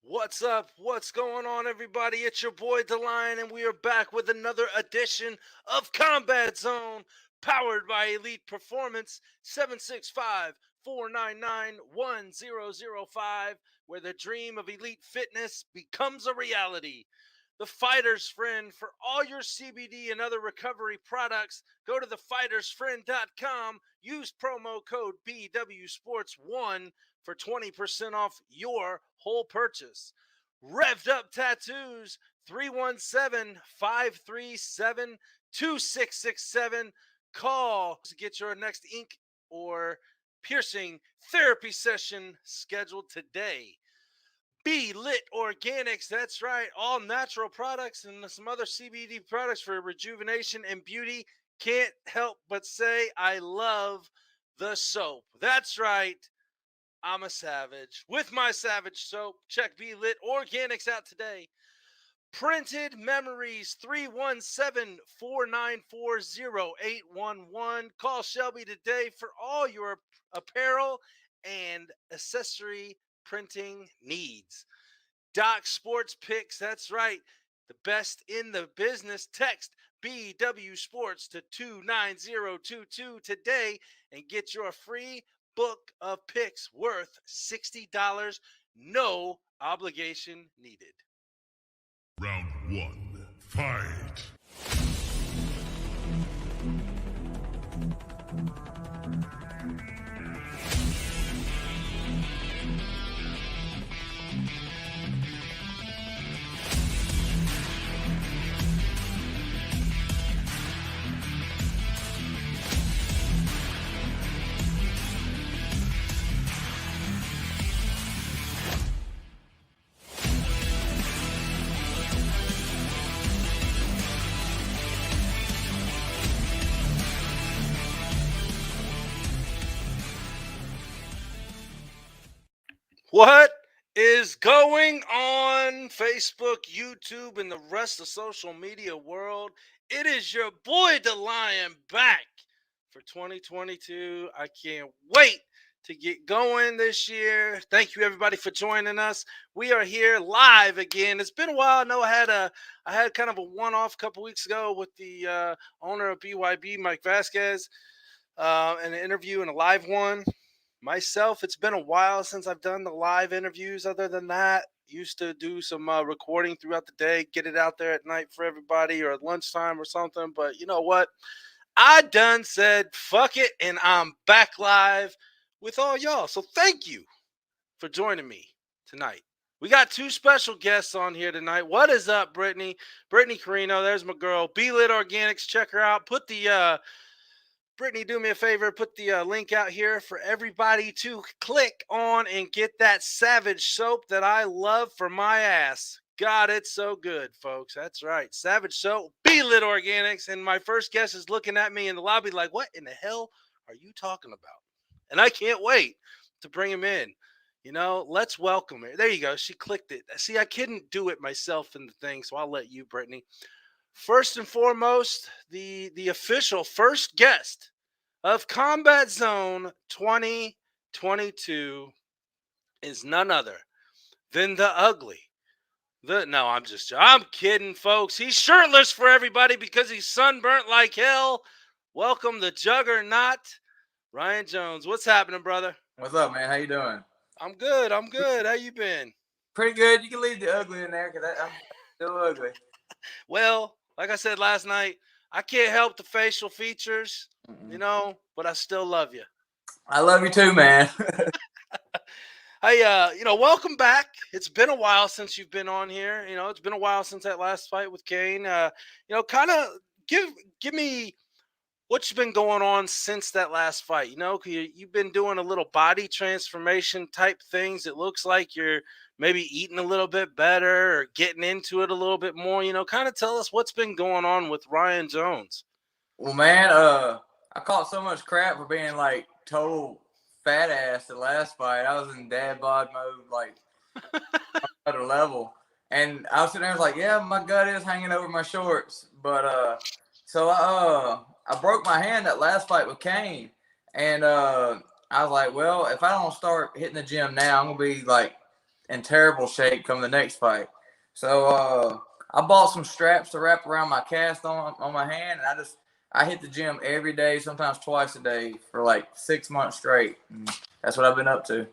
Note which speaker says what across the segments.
Speaker 1: What's up? What's going on, everybody? It's your boy DaLion, and we are back with another edition of Combat Zone, powered by Elite Performance 765-499-1005, where the dream of elite fitness becomes a reality. The Fighter's Friend for all your CBD and other recovery products. Go to thefightersfriend.com. Use promo code BWSports1 for 20% off your whole purchase. Revved Up Tattoos, 317-537-2667. Call to get your next ink or piercing therapy session scheduled today. Be Lit Organics, that's right, all natural products and some other CBD products for rejuvenation and beauty. Can't help but say I love the soap. That's right. I'm a savage. With my savage soap, check Be Lit Organics out today. Printed Memories, 317-494-0811. Call Shelby today for all your apparel and accessory printing needs. Doc Sports Picks, that's right, the best in the business. Text BW Sports to 29022 today and get your free book of picks worth $60. No obligation needed.
Speaker 2: Round one, fight!
Speaker 1: What is going on, Facebook, YouTube, and the rest of social media world? It is your boy DaLion back for 2022. I can't wait to get going this year. Thank you, everybody, for joining us. We are here live again. It's been a while. I know I had kind of a one-off a couple weeks ago with the owner of BYB, Mike Vasquez, and an interview and a live one. Myself, it's been a while since I've done the live interviews. Other than that, used to do some recording throughout the day, get it out there at night for everybody or at lunchtime or something. But you know what? I done said fuck it, and I'm back live with all y'all. So thank you for joining me tonight. We got two special guests on here tonight. What is up, Brittany? Brittany Carino, there's my girl. Be Lit Organics, check her out. Put the Brittany, do me a favor, put the link out here for everybody to click on and get that Savage soap that I love for my ass. God, it's so good, folks. That's right. Savage soap, Be Lit Organics. And my first guest is looking at me in the lobby like, what in the hell are you talking about? And I can't wait to bring him in. You know, let's welcome her. There you go. She clicked it. See, I couldn't do it myself in the thing, so I'll let you, Brittany. First and foremost, the official first guest of Combat Zone 2022 is none other than the ugly. I'm kidding, folks. He's shirtless for everybody because he's sunburnt like hell. Welcome the juggernaut, Ryan Jones. What's happening, brother?
Speaker 3: What's up, man? How you doing?
Speaker 1: I'm good. How you been?
Speaker 3: Pretty good. You can leave the ugly in there because I'm still ugly.
Speaker 1: Well, like I said last night, I can't help the facial features, you know, but I still love you.
Speaker 3: I love you too, man.
Speaker 1: Hey, welcome back. It's been a while since you've been on here. You know, it's been a while since that last fight with Kane. Kind of give me what's been going on since that last fight. You know, you've been doing a little body transformation type things. It looks like you're maybe eating a little bit better or getting into it a little bit more. You know, kind of tell us what's been going on with Ryan Jones.
Speaker 3: Well, man, I caught so much crap for being like total fat ass the last fight. I was in dad bod mode, like other level, and I was sitting there like, yeah, my gut is hanging over my shorts, but so I broke my hand that last fight with Kane, and I was like, well, if I don't start hitting the gym now, I'm gonna be like in terrible shape come the next fight. So I bought some straps to wrap around my cast on my hand, and I hit the gym every day, sometimes twice a day for like 6 months straight. And that's what I've been up to.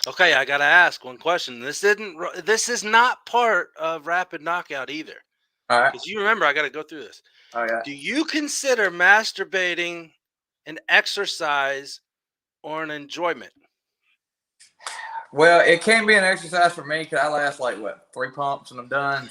Speaker 1: Okay, I gotta ask one question. This is not part of Rapid Knockout either,
Speaker 3: All right.
Speaker 1: because you remember I got to go through this.
Speaker 3: Oh yeah.
Speaker 1: Do you consider masturbating an exercise or an enjoyment?
Speaker 3: Well, it can be an exercise for me because I last like 3 pumps and I'm done.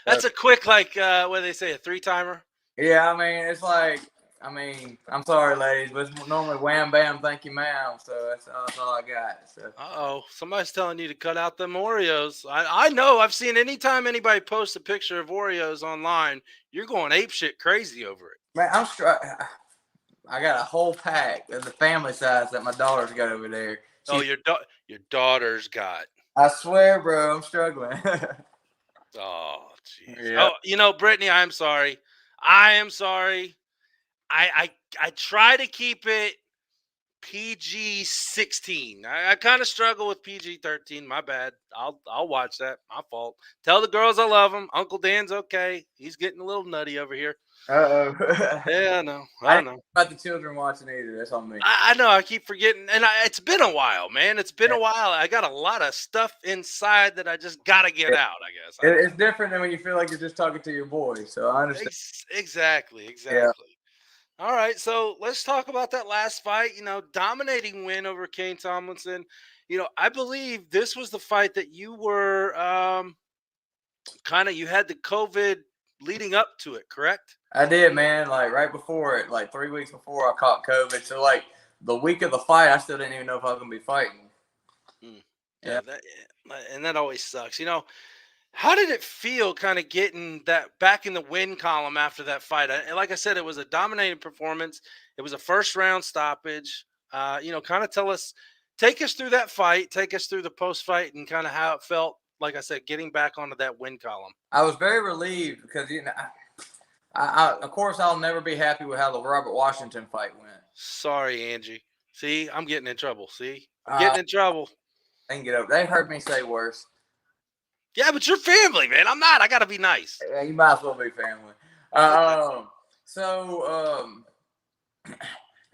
Speaker 1: That's a quick, like, what do they say, a 3-timer?
Speaker 3: Yeah, I mean, it's like, I'm sorry, ladies, but it's normally wham, bam, thank you, ma'am. So that's all I got. So.
Speaker 1: Uh-oh, somebody's telling you to cut out them Oreos. I know, I've seen anytime anybody posts a picture of Oreos online, you're going apeshit crazy over it.
Speaker 3: Man, I got a whole pack of the family size that my daughter's got over there.
Speaker 1: Your daughter's got.
Speaker 3: I swear, bro, I'm struggling.
Speaker 1: Oh, jeez.
Speaker 3: Yeah.
Speaker 1: Oh, Brittany, I'm sorry. I am sorry. I try to keep it PG-16. I kind of struggle with PG-13. My bad. I'll watch that. My fault. Tell the girls I love them. Uncle Dan's okay. He's getting a little nutty over here.
Speaker 3: Uh-oh.
Speaker 1: Yeah, I know. I know.
Speaker 3: About the children watching either. That's on me.
Speaker 1: I know. I keep forgetting. And it's been a while, man. It's been a while. I got a lot of stuff inside that I just got to get out, I guess.
Speaker 3: It's different than when you feel like you're just talking to your boy. So I understand.
Speaker 1: Exactly.
Speaker 3: Yeah.
Speaker 1: All right, so let's talk about that last fight. Dominating win over Kane Tomlinson. I believe this was the fight that you were you had the COVID leading up to it, correct?
Speaker 3: I did, man. Like right before it, like 3 weeks before I caught COVID. So like the week of the fight, I still didn't even know if I was gonna be fighting.
Speaker 1: Yeah, that always sucks. How did it feel kind of getting that back in the win column after that fight? And like I said, it was a dominating performance. It was a first round stoppage. Kind of take us through that fight, take us through the post fight, and kind of how it felt. Like I said, getting back onto that win column.
Speaker 3: I was very relieved because of course I'll never be happy with how the Robert Washington fight went.
Speaker 1: Sorry, Angie. See, I'm getting in trouble. See, I'm getting in trouble.
Speaker 3: I can get over. They heard me say worse.
Speaker 1: Yeah, but you're family, man. I'm not. I gotta be nice.
Speaker 3: Yeah, you might as well be family. I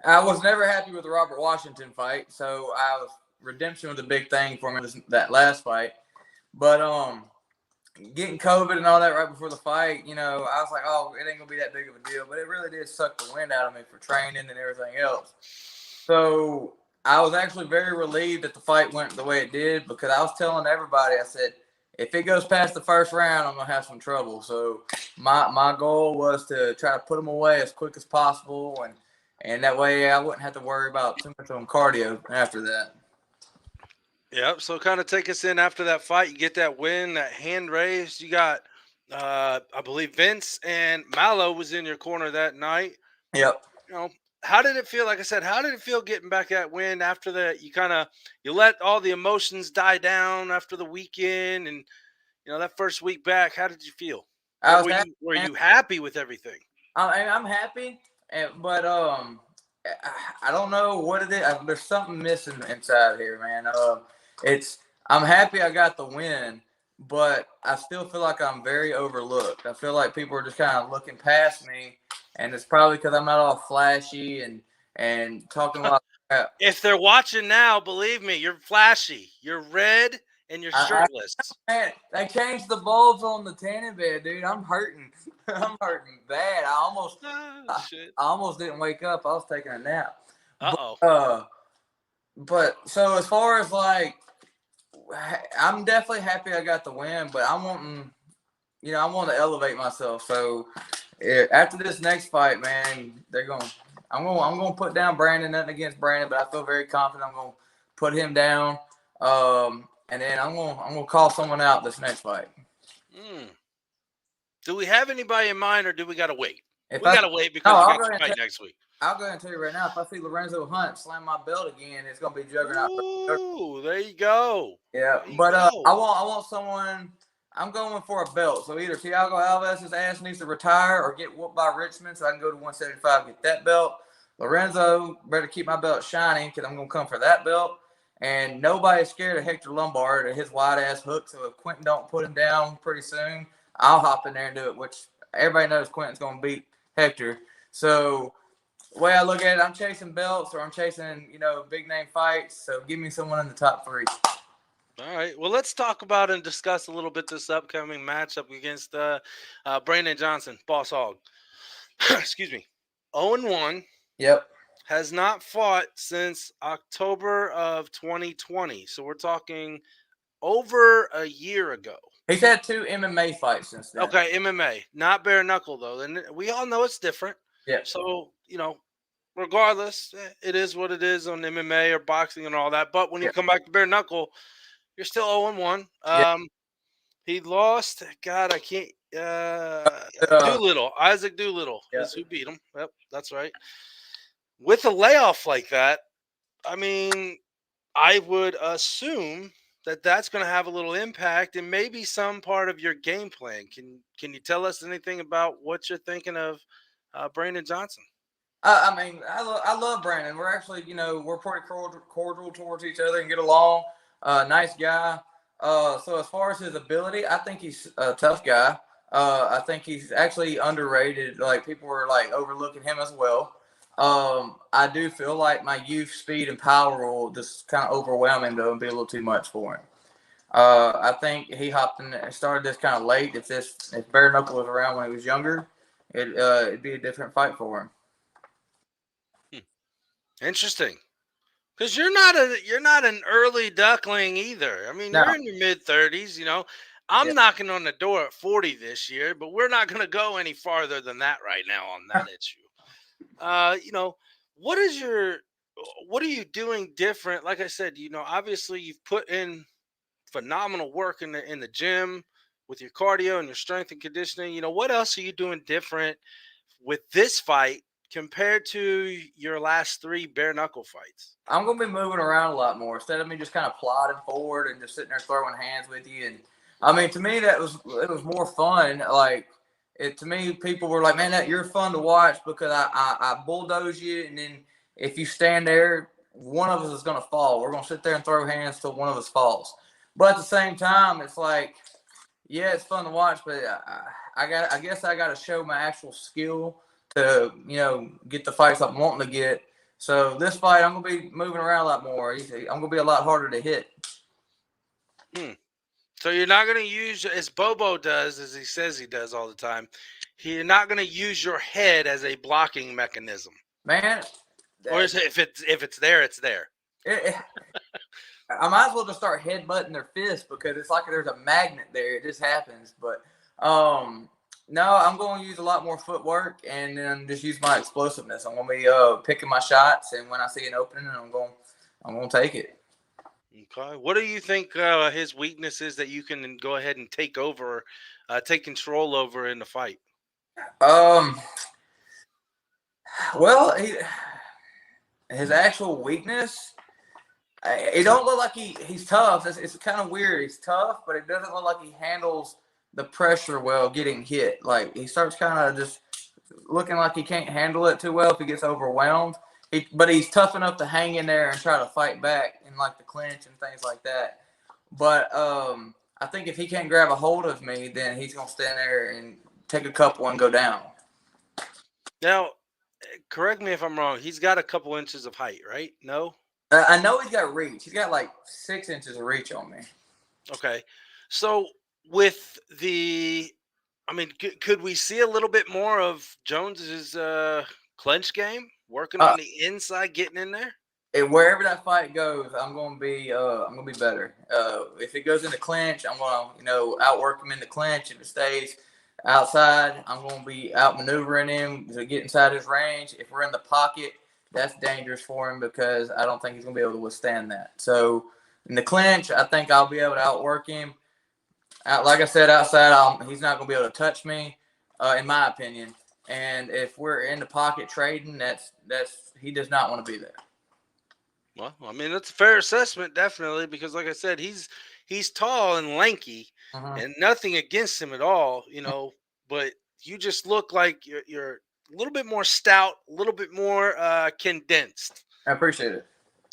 Speaker 3: was never happy with the Robert Washington fight. So redemption was a big thing for me that last fight. But getting COVID and all that right before the fight, I was like, oh, it ain't gonna be that big of a deal. But it really did suck the wind out of me for training and everything else. So I was actually very relieved that the fight went the way it did because I was telling everybody, I said, if it goes past the first round, I'm going to have some trouble. So my goal was to try to put them away as quick as possible. And that way I wouldn't have to worry about too much on cardio after that.
Speaker 1: Yep. So kind of take us in after that fight. You get that win, that hand raised. You got, I believe Vince and Mallow was in your corner that night.
Speaker 3: Yep.
Speaker 1: How did it feel? Like I said, how did it feel getting back that win after that? You let all the emotions die down after the weekend and, that first week back, how did you feel? Were you happy with everything?
Speaker 3: I'm happy, but I don't know what it is. There's something missing inside here, man. I'm happy I got the win, but I still feel like I'm very overlooked. I feel like people are just kind of looking past me. And it's probably because I'm not all flashy and talking a lot of crap.
Speaker 1: If they're watching now, believe me, you're flashy. You're red and you're shirtless.
Speaker 3: Man, they changed the bulbs on the tanning bed, dude. I'm hurting. I'm hurting bad. I almost didn't wake up. I was taking a nap. But so as far as like, I'm definitely happy I got the win, but I'm wanting, I want to elevate myself. So. After this next fight, man, I'm gonna put down Brandon. Nothing against Brandon, but I feel very confident I'm gonna put him down. And then I'm gonna call someone out this next fight.
Speaker 1: Do we have anybody in mind, or do we gotta wait? We gotta wait because we got to fight next week.
Speaker 3: I'll go ahead and tell you right now. If I see Lorenzo Hunt slam my belt again, it's gonna be Juggernaut.
Speaker 1: Ooh, there you go.
Speaker 3: Yeah, but I want someone. I'm going for a belt. So either Thiago Alves' ass needs to retire or get whooped by Richmond so I can go to 175 and get that belt. Lorenzo better keep my belt shining because I'm going to come for that belt. And nobody's scared of Hector Lombard or his wide ass hook. So if Quentin don't put him down pretty soon, I'll hop in there and do it. Which everybody knows Quentin's gonna beat Hector. So the way I look at it, I'm chasing belts or I'm chasing, big name fights. So give me someone in the top 3.
Speaker 1: All right. Well, let's talk about and discuss a little bit this upcoming matchup against Brandon Johnson, Boss Hog. Excuse me. 0-1.
Speaker 3: Yep.
Speaker 1: Has not fought since October of 2020. So we're talking over a year ago.
Speaker 3: He's had 2 MMA fights since then.
Speaker 1: Okay, MMA, not bare knuckle though, and we all know it's different.
Speaker 3: Yeah.
Speaker 1: So regardless, it is what it is on MMA or boxing and all that. But when you come back to bare knuckle, you're still 0-1. He lost. God, I can't. Doolittle, Isaac Doolittle is who beat him. Yep, that's right. With a layoff like that, I mean, I would assume that that's going to have a little impact and maybe some part of your game plan. Can you tell us anything about what you're thinking of Brandon Johnson?
Speaker 3: I mean, I love Brandon. We're actually, we're pretty cordial towards each other and get along. Nice guy. So as far as his ability, I think he's a tough guy. I think he's actually underrated. Like people were like overlooking him as well. I do feel like my youth, speed, and power will just kind of overwhelm him though and be a little too much for him. I think he hopped in and started this kind of late. If bare knuckle was around when he was younger, it'd be a different fight for him.
Speaker 1: Interesting, because you're not an early duckling either. I mean, you're in your mid-30s. I'm knocking on the door at 40 this year, but we're not going to go any farther than that right now on that issue. What are you doing different? Like I said, obviously you've put in phenomenal work in the gym with your cardio and your strength and conditioning. What else are you doing different with this fight compared to your last 3 bare knuckle fights?
Speaker 3: I'm gonna be moving around a lot more instead of me just kind of plodding forward and just sitting there throwing hands with you. And I mean, to me, it was more fun. Like to me, people were like, "Man, that you're fun to watch because I bulldoze you, and then if you stand there, one of us is gonna fall. We're gonna sit there and throw hands till one of us falls." But at the same time, it's like, yeah, it's fun to watch, but I guess I got to show my actual skill to get the fights I'm wanting to get. So this fight, I'm gonna be moving around a lot more. I'm gonna be a lot harder to hit.
Speaker 1: So you're not gonna use, as Bobo does, as he says he does all the time, you're not gonna use your head as a blocking mechanism,
Speaker 3: man.
Speaker 1: Or is it, if it's there, it's there.
Speaker 3: I might as well just start headbutting their fist because it's like there's a magnet there. It just happens. But no, I'm going to use a lot more footwork and then just use my explosiveness. I'm going to be picking my shots, and when I see an opening, I'm going to take it.
Speaker 1: Okay. What do you think his weakness is that you can go ahead and take control over in the fight?
Speaker 3: Well, his actual weakness, it don't look like he's tough. It's kind of weird. He's tough, but it doesn't look like he handles the pressure well getting hit. Like he starts kind of just looking like he can't handle it too well if he gets overwhelmed. But he's tough enough to hang in there and try to fight back in like the clinch and things like that. But I think if he can't grab a hold of me, then he's gonna stand there and take a couple and go down.
Speaker 1: Now, correct me if I'm wrong. He's got a couple inches of height, right? No?
Speaker 3: I know he's got reach. He's got like 6 inches of reach on me.
Speaker 1: Okay. So with could we see a little bit more of Jones's clinch game, working on the inside, getting in there?
Speaker 3: And wherever that fight goes, I'm gonna be better. If it goes in the clinch, I'm gonna outwork him in the clinch. If it stays outside, I'm gonna be outmaneuvering him to get inside his range. If we're in the pocket, that's dangerous for him because I don't think he's gonna be able to withstand that. So in the clinch, I think I'll be able to outwork him. Like I said, outside, he's not gonna be able to touch me, in my opinion. And if we're in the pocket trading, that's he does not want to be there.
Speaker 1: Well, I mean, that's a fair assessment, definitely, because like I said, he's tall and lanky, and nothing against him at all, but you just look like you're a little bit more stout, a little bit more condensed.
Speaker 3: I appreciate it.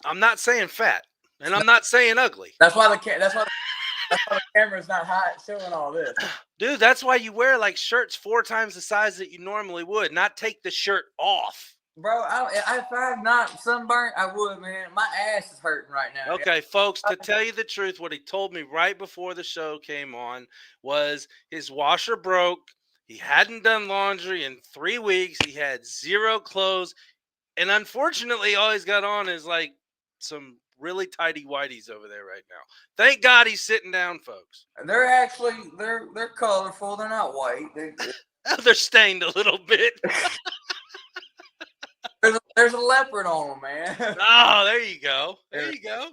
Speaker 1: I'm not saying fat. And I'm not saying ugly.
Speaker 3: That's why the camera's not hot showing all this.
Speaker 1: Dude, that's why you wear like shirts 4 times the size that you normally would, not take the shirt off.
Speaker 3: Bro, if I'm not sunburnt, I would, man. My ass is hurting right now.
Speaker 1: Okay, folks, to tell you the truth, what he told me right before the show came on was his washer broke. He hadn't done laundry in 3 weeks. He had 0 clothes. And unfortunately, all he's got on is like some really tidy whities over there right now. Thank God he's sitting down, folks.
Speaker 3: They're actually they're colorful. They're not white.
Speaker 1: They're stained a little bit.
Speaker 3: There's a leopard on them, man.
Speaker 1: Oh, there you go. There you go.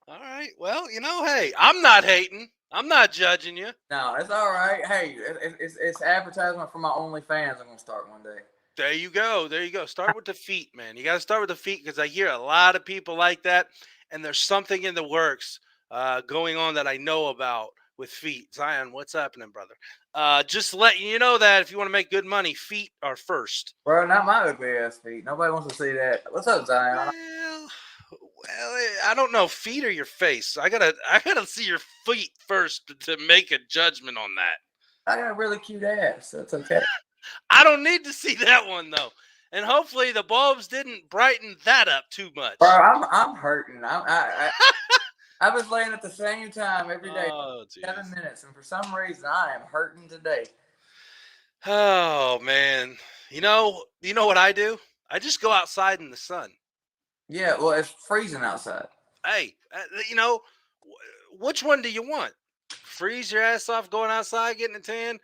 Speaker 1: All right. Well, hey, I'm not hating. I'm not judging you.
Speaker 3: No, it's all right. Hey, it's advertisement for my OnlyFans. I'm gonna start one day.
Speaker 1: There you go. There you go. Start with the feet, man. You got to start with the feet because I hear a lot of people like that, and there's something in the works going on that I know about with feet. Zion, what's happening, brother? Just letting you know that if you want to make good money, feet are first.
Speaker 3: Bro, not my ugly ass feet. Nobody wants to see that. What's up, Zion?
Speaker 1: Well, I don't know. Feet or your face? I gotta see your feet first to make a judgment on that.
Speaker 3: I got a really cute ass. That's okay.
Speaker 1: I don't need to see that one though, and hopefully the bulbs didn't brighten that up too much.
Speaker 3: Bro, I'm hurting. I was laying at the same time every day, 7 minutes, and for some reason I am hurting today.
Speaker 1: Oh man, you know what I do? I just go outside in the sun.
Speaker 3: Yeah, well, it's freezing outside.
Speaker 1: Hey, which one do you want? Freeze your ass off going outside getting a tan,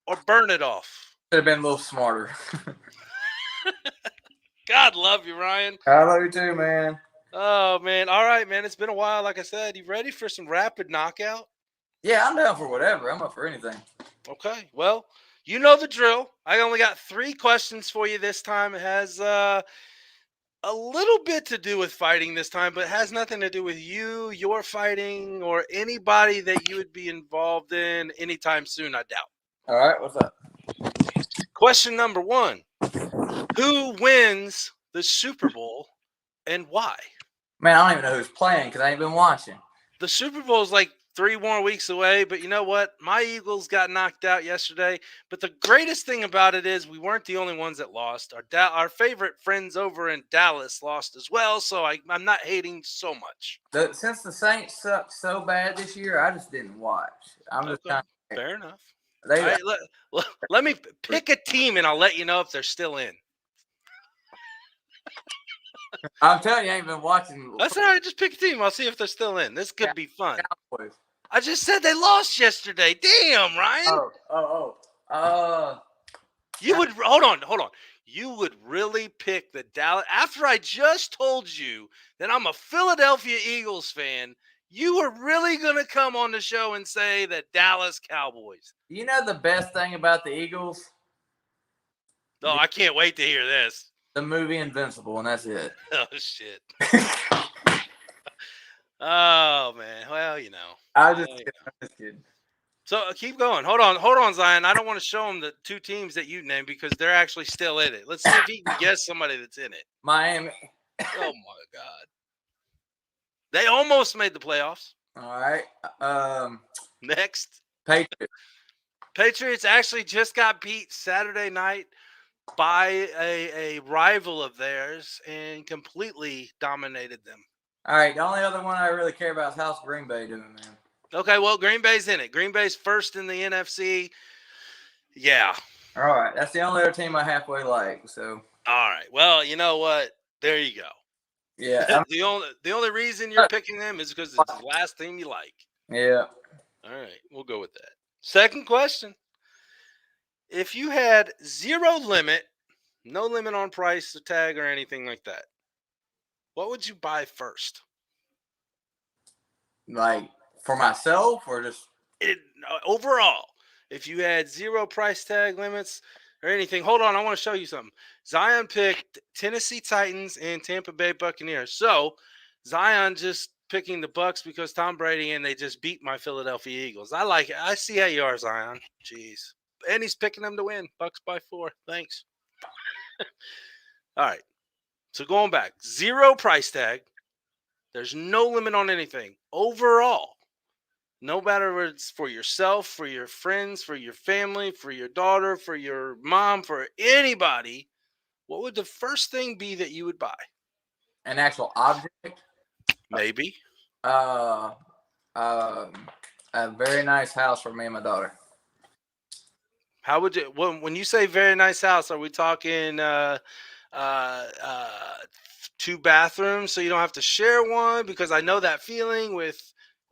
Speaker 1: or burn it off?
Speaker 3: Should have been a little smarter.
Speaker 1: God love you, Ryan.
Speaker 3: I love you too, man.
Speaker 1: Oh man, all right, man. It's been a while. Like I said, you ready for some rapid knockout?
Speaker 3: Yeah, I'm down for whatever. I'm up for anything.
Speaker 1: Okay, well, you know the drill. I only got 3 questions for you this time. It has a little bit to do with fighting this time, but it has nothing to do with you, your fighting, or anybody that you would be involved in anytime soon, I doubt.
Speaker 3: All right, what's up?
Speaker 1: Question number 1. Who wins the Super Bowl and why?
Speaker 3: Man, I don't even know who's playing because I ain't been watching.
Speaker 1: The Super Bowl is like 3 more weeks away, but you know what? My Eagles got knocked out yesterday. But the greatest thing about it is we weren't the only ones that lost. Our favorite friends over in Dallas lost as well, so I'm not hating so much.
Speaker 3: Since the Saints sucked so bad this year, I just didn't watch. I'm just
Speaker 1: okay. Fair enough.
Speaker 3: All
Speaker 1: right, let me pick a team, and I'll let you know if they're still in.
Speaker 3: I'm telling you, I ain't been watching.
Speaker 1: That's all right. Just pick a team. I'll see if they're still in. This could be fun.
Speaker 3: Cowboys.
Speaker 1: I just said they lost yesterday. Damn, Ryan. You would hold on. You would really pick the Dallas after I just told you that I'm a Philadelphia Eagles fan. You were really gonna come on the show and say that Dallas Cowboys.
Speaker 3: You know the best thing about the Eagles?
Speaker 1: Oh, I can't wait to hear this.
Speaker 3: The movie Invincible, and that's it.
Speaker 1: Oh shit. Oh man. Well,
Speaker 3: I just kidding.
Speaker 1: So keep going. Hold on, Zion. I don't want to show him the 2 teams that you named because they're actually still in it. Let's see if he can guess somebody that's in it.
Speaker 3: Miami.
Speaker 1: Oh my God. They almost made the playoffs.
Speaker 3: All right.
Speaker 1: Next.
Speaker 3: Patriots.
Speaker 1: Patriots actually just got beat Saturday night by a rival of theirs and completely dominated them.
Speaker 3: All right. The only other one I really care about is how's Green Bay doing, man.
Speaker 1: Okay, well, Green Bay's in it. Green Bay's first in the NFC. Yeah.
Speaker 3: All right. That's the only other team I halfway like. So.
Speaker 1: All right. Well, you know what? There you go.
Speaker 3: Yeah.
Speaker 1: the only reason you're picking them is because it's the last team you like.
Speaker 3: Yeah.
Speaker 1: All right. We'll go with that. Second question. If you had 0 limit, no limit on price, tag, or anything like that, what would you buy first?
Speaker 3: Like for myself or just
Speaker 1: overall? If you had 0 price tag limits or anything. Hold on, I want to show you something. Zion picked Tennessee Titans and Tampa Bay Buccaneers. So Zion just picking the Bucs because Tom Brady and they just beat my Philadelphia Eagles. I like it. I see how you are, Zion. Jeez. And he's picking them to win. Bucs by 4. Thanks. All right. So going back, 0 price tag, There's no limit on anything. Overall, no matter whether it's for yourself, for your friends, for your family, for your daughter, for your mom, for anybody, what would the first thing be that you would buy?
Speaker 3: An actual object.
Speaker 1: Maybe.
Speaker 3: Uh, a very nice house for me and my daughter.
Speaker 1: How would you when you say very nice house? Are we talking uh, uh, two bathrooms so you don't have to share one? Because I know that feeling with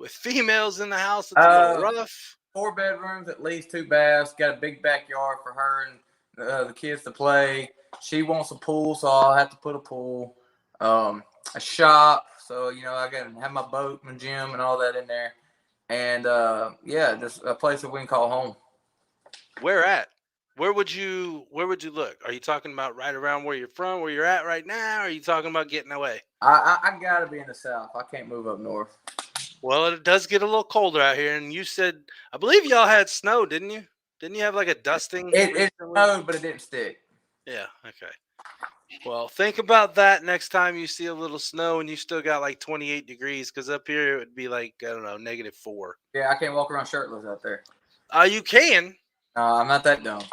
Speaker 1: females in the house. It's a little rough.
Speaker 3: 4 bedrooms, at least 2 baths. Got a big backyard for her and the kids to play. She wants a pool, so I'll have to put a pool. A shop, so I can have my boat, my gym, and all that in there. And yeah, just a place that we can call home.
Speaker 1: Where at? Where would you look? Are you talking about right around where you're from, where you're at right now? Or are you talking about getting away?
Speaker 3: I gotta be in the South. I can't move up north.
Speaker 1: Well, it does get a little colder out here, and you said I believe y'all had snow, didn't you? Didn't you have like a dusting?
Speaker 3: It snowed, but it didn't stick.
Speaker 1: Yeah. Okay. Well, think about that next time you see a little snow and you still got like 28 degrees, because up here it would be like, I don't know, -4.
Speaker 3: Yeah, I can't walk around shirtless out there.
Speaker 1: You can.
Speaker 3: I'm not that dumb.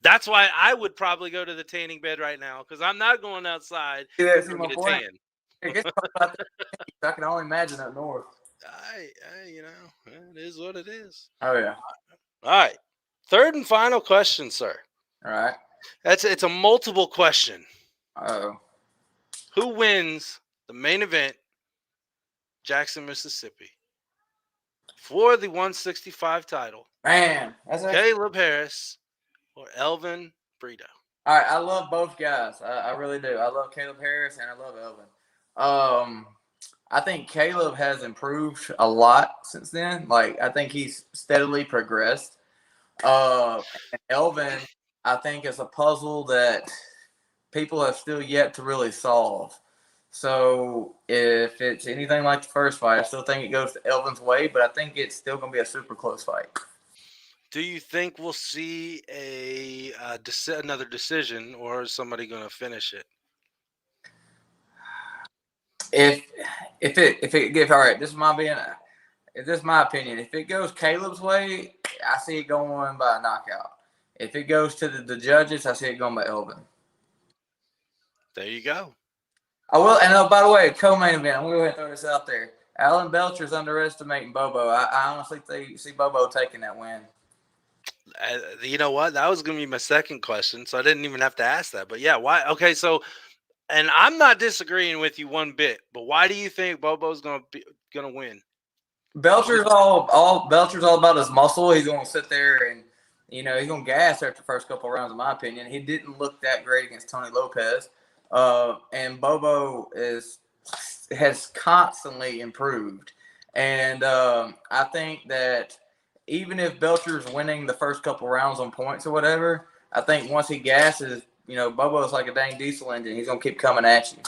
Speaker 1: That's why I would probably go to the tanning bed right now, because I'm not going outside
Speaker 3: See
Speaker 1: to
Speaker 3: my
Speaker 1: get a
Speaker 3: point?
Speaker 1: tan.
Speaker 3: It gets cold out there. I can only imagine up north.
Speaker 1: It is what it is.
Speaker 3: Oh yeah.
Speaker 1: All right. Third and final question, sir.
Speaker 3: All right.
Speaker 1: It's a multiple question.
Speaker 3: Oh.
Speaker 1: Who wins the main event, Jackson, Mississippi, for the 165 title?
Speaker 3: Man, that's
Speaker 1: Caleb Harris or Elvin Brito?
Speaker 3: All right. I love both guys. I really do. I love Caleb Harris and I love Elvin. I think Caleb has improved a lot since then. Like, I think he's steadily progressed. And Elvin, I think, is a puzzle that people have still yet to really solve. So if it's anything like the first fight, I still think it goes to Elvin's way, but I think it's still going to be a super close fight.
Speaker 1: Do you think we'll see another decision, or is somebody going to finish it?
Speaker 3: All right, this is my opinion. If it goes Caleb's way, I see it going by a knockout. If it goes to the judges, I see it going by Elvin.
Speaker 1: There you go.
Speaker 3: I will, and by the way, co-main event. I'm going to go ahead and throw this out there. Alan Belcher's underestimating Bobo. I honestly see Bobo taking that win.
Speaker 1: You know what? That was going to be my second question, so I didn't even have to ask that. But yeah, why? Okay, so, and I'm not disagreeing with you one bit, but why do you think Bobo's going to win?
Speaker 3: Belcher's all about his muscle. He's going to sit there and he's going to gas after the first couple of rounds, in my opinion. He didn't look that great against Tony Lopez, and Bobo has constantly improved. And I think that even if Belcher's winning the first couple rounds on points or whatever, I think once he gasses, Bobo's like a dang diesel engine. He's going to keep coming at you.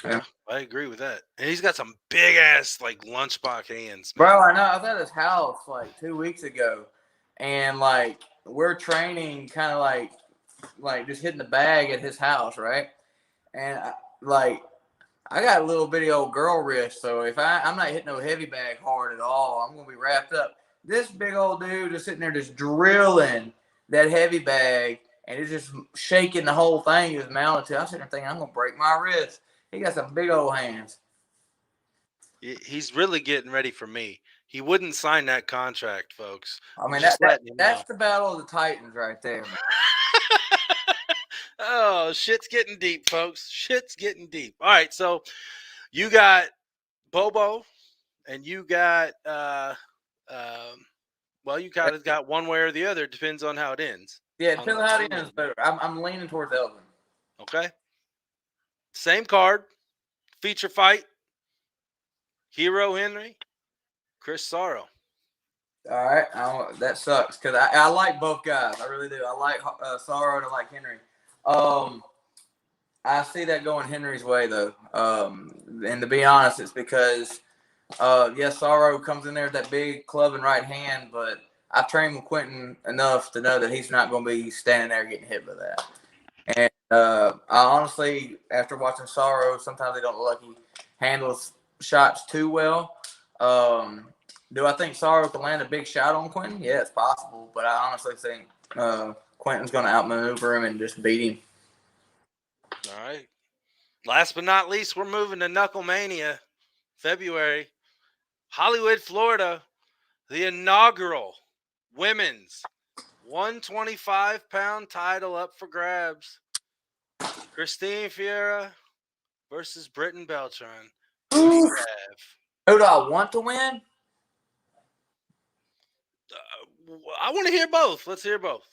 Speaker 1: Yeah, I agree with that. And he's got some big ass like lunchbox hands, man.
Speaker 3: Bro, I know. I was at his house like 2 weeks ago, and like we're training, kind of like just hitting the bag at his house, right? And I got a little bitty old girl wrist, so if I'm not hitting no heavy bag hard at all, I'm gonna be wrapped up. This big old dude just sitting there just drilling that heavy bag, and it's just shaking the whole thing he was mounted to. I'm sitting there thinking, I'm gonna break my wrist. He got some big old hands.
Speaker 1: He's really getting ready for me. He wouldn't sign that contract, folks.
Speaker 3: I mean, that's the battle of the Titans right there.
Speaker 1: Oh, shit's getting deep, folks. Shit's getting deep. All right, so you got Bobo, and you got you kind of got one way or the other. Depends on how it ends.
Speaker 3: Yeah, it depends on how it ends, but I'm leaning towards Elvin.
Speaker 1: Okay. Same card, feature fight. Hero Henry, Chris Sorrow.
Speaker 3: All right, that sucks because I like both guys. I really do. I like Sorrow and I like Henry. I see that going Henry's way though. And to be honest, it's because Sorrow comes in there with that big club and right hand, but I've trained with Quentin enough to know that he's not going to be standing there getting hit with that. And I honestly, after watching Sorrow, sometimes they don't look like he handles shots too well. Do I think Sorrow can land a big shot on Quentin? Yeah, it's possible, but I honestly think Quentin's going to outmaneuver him and just beat him.
Speaker 1: All right. Last but not least, we're moving to Knucklemania, February, Hollywood, Florida. The inaugural women's 125-pound title up for grabs. Christine Fiera versus Britton Beltran. Who do you have?
Speaker 3: Who do I want to win?
Speaker 1: I want to hear both. Let's hear both.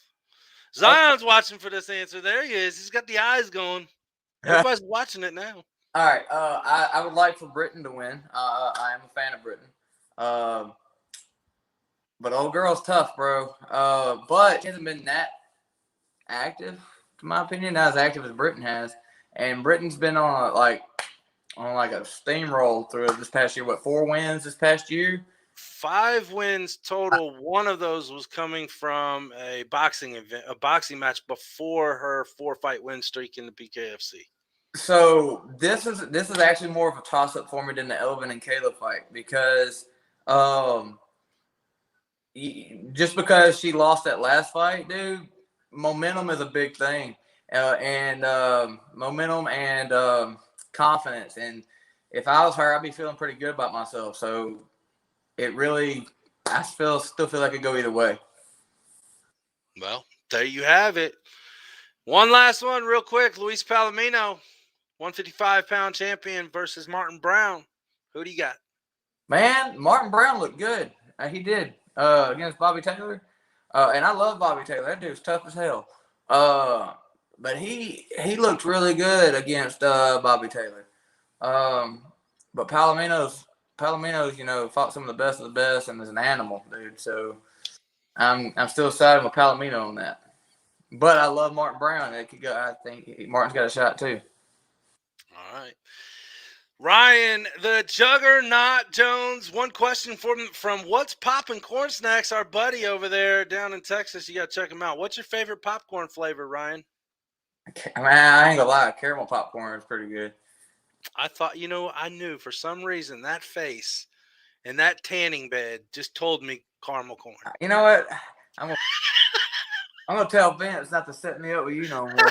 Speaker 1: Zion's watching for this answer. There he is. He's got the eyes going. Everybody's watching it now.
Speaker 3: All right. I would like for Britton to win. I am a fan of Britton. But old girl's tough, bro. But she hasn't been that active, in my opinion, not as active as Britton has. And Britton's been on a steamroll through this past year. What, 4 wins this past year?
Speaker 1: 5 wins total. One of those was coming from a boxing match before her 4-fight win streak in the BKFC.
Speaker 3: So this is actually more of a toss up for me than the Elvin and Caleb fight because just because she lost that last fight, dude, momentum is a big thing, and momentum and confidence. And if I was her, I'd be feeling pretty good about myself. So it really, I still feel like it could go either way.
Speaker 1: Well, there you have it. One last one real quick. Luis Palomino, 155-pound champion versus Martin Brown. Who do you got?
Speaker 3: Man, Martin Brown looked good. He did against Bobby Taylor. And I love Bobby Taylor. That dude's tough as hell. But he looked really good against Bobby Taylor. But Palomino's, fought some of the best and is an animal, dude. So I'm still siding with Palomino on that. But I love Martin Brown. I think Martin's got a shot too.
Speaker 1: All right. Ryan, the Juggernaut Jones. One question from What's Poppin' Corn Snacks, our buddy over there down in Texas. You got to check him out. What's your favorite popcorn flavor, Ryan?
Speaker 3: Man, I ain't gonna lie. Caramel popcorn is pretty good.
Speaker 1: I thought, I knew for some reason that face and that tanning bed just told me caramel corn.
Speaker 3: You know what? I'm gonna tell Vince not to set me up with you no more.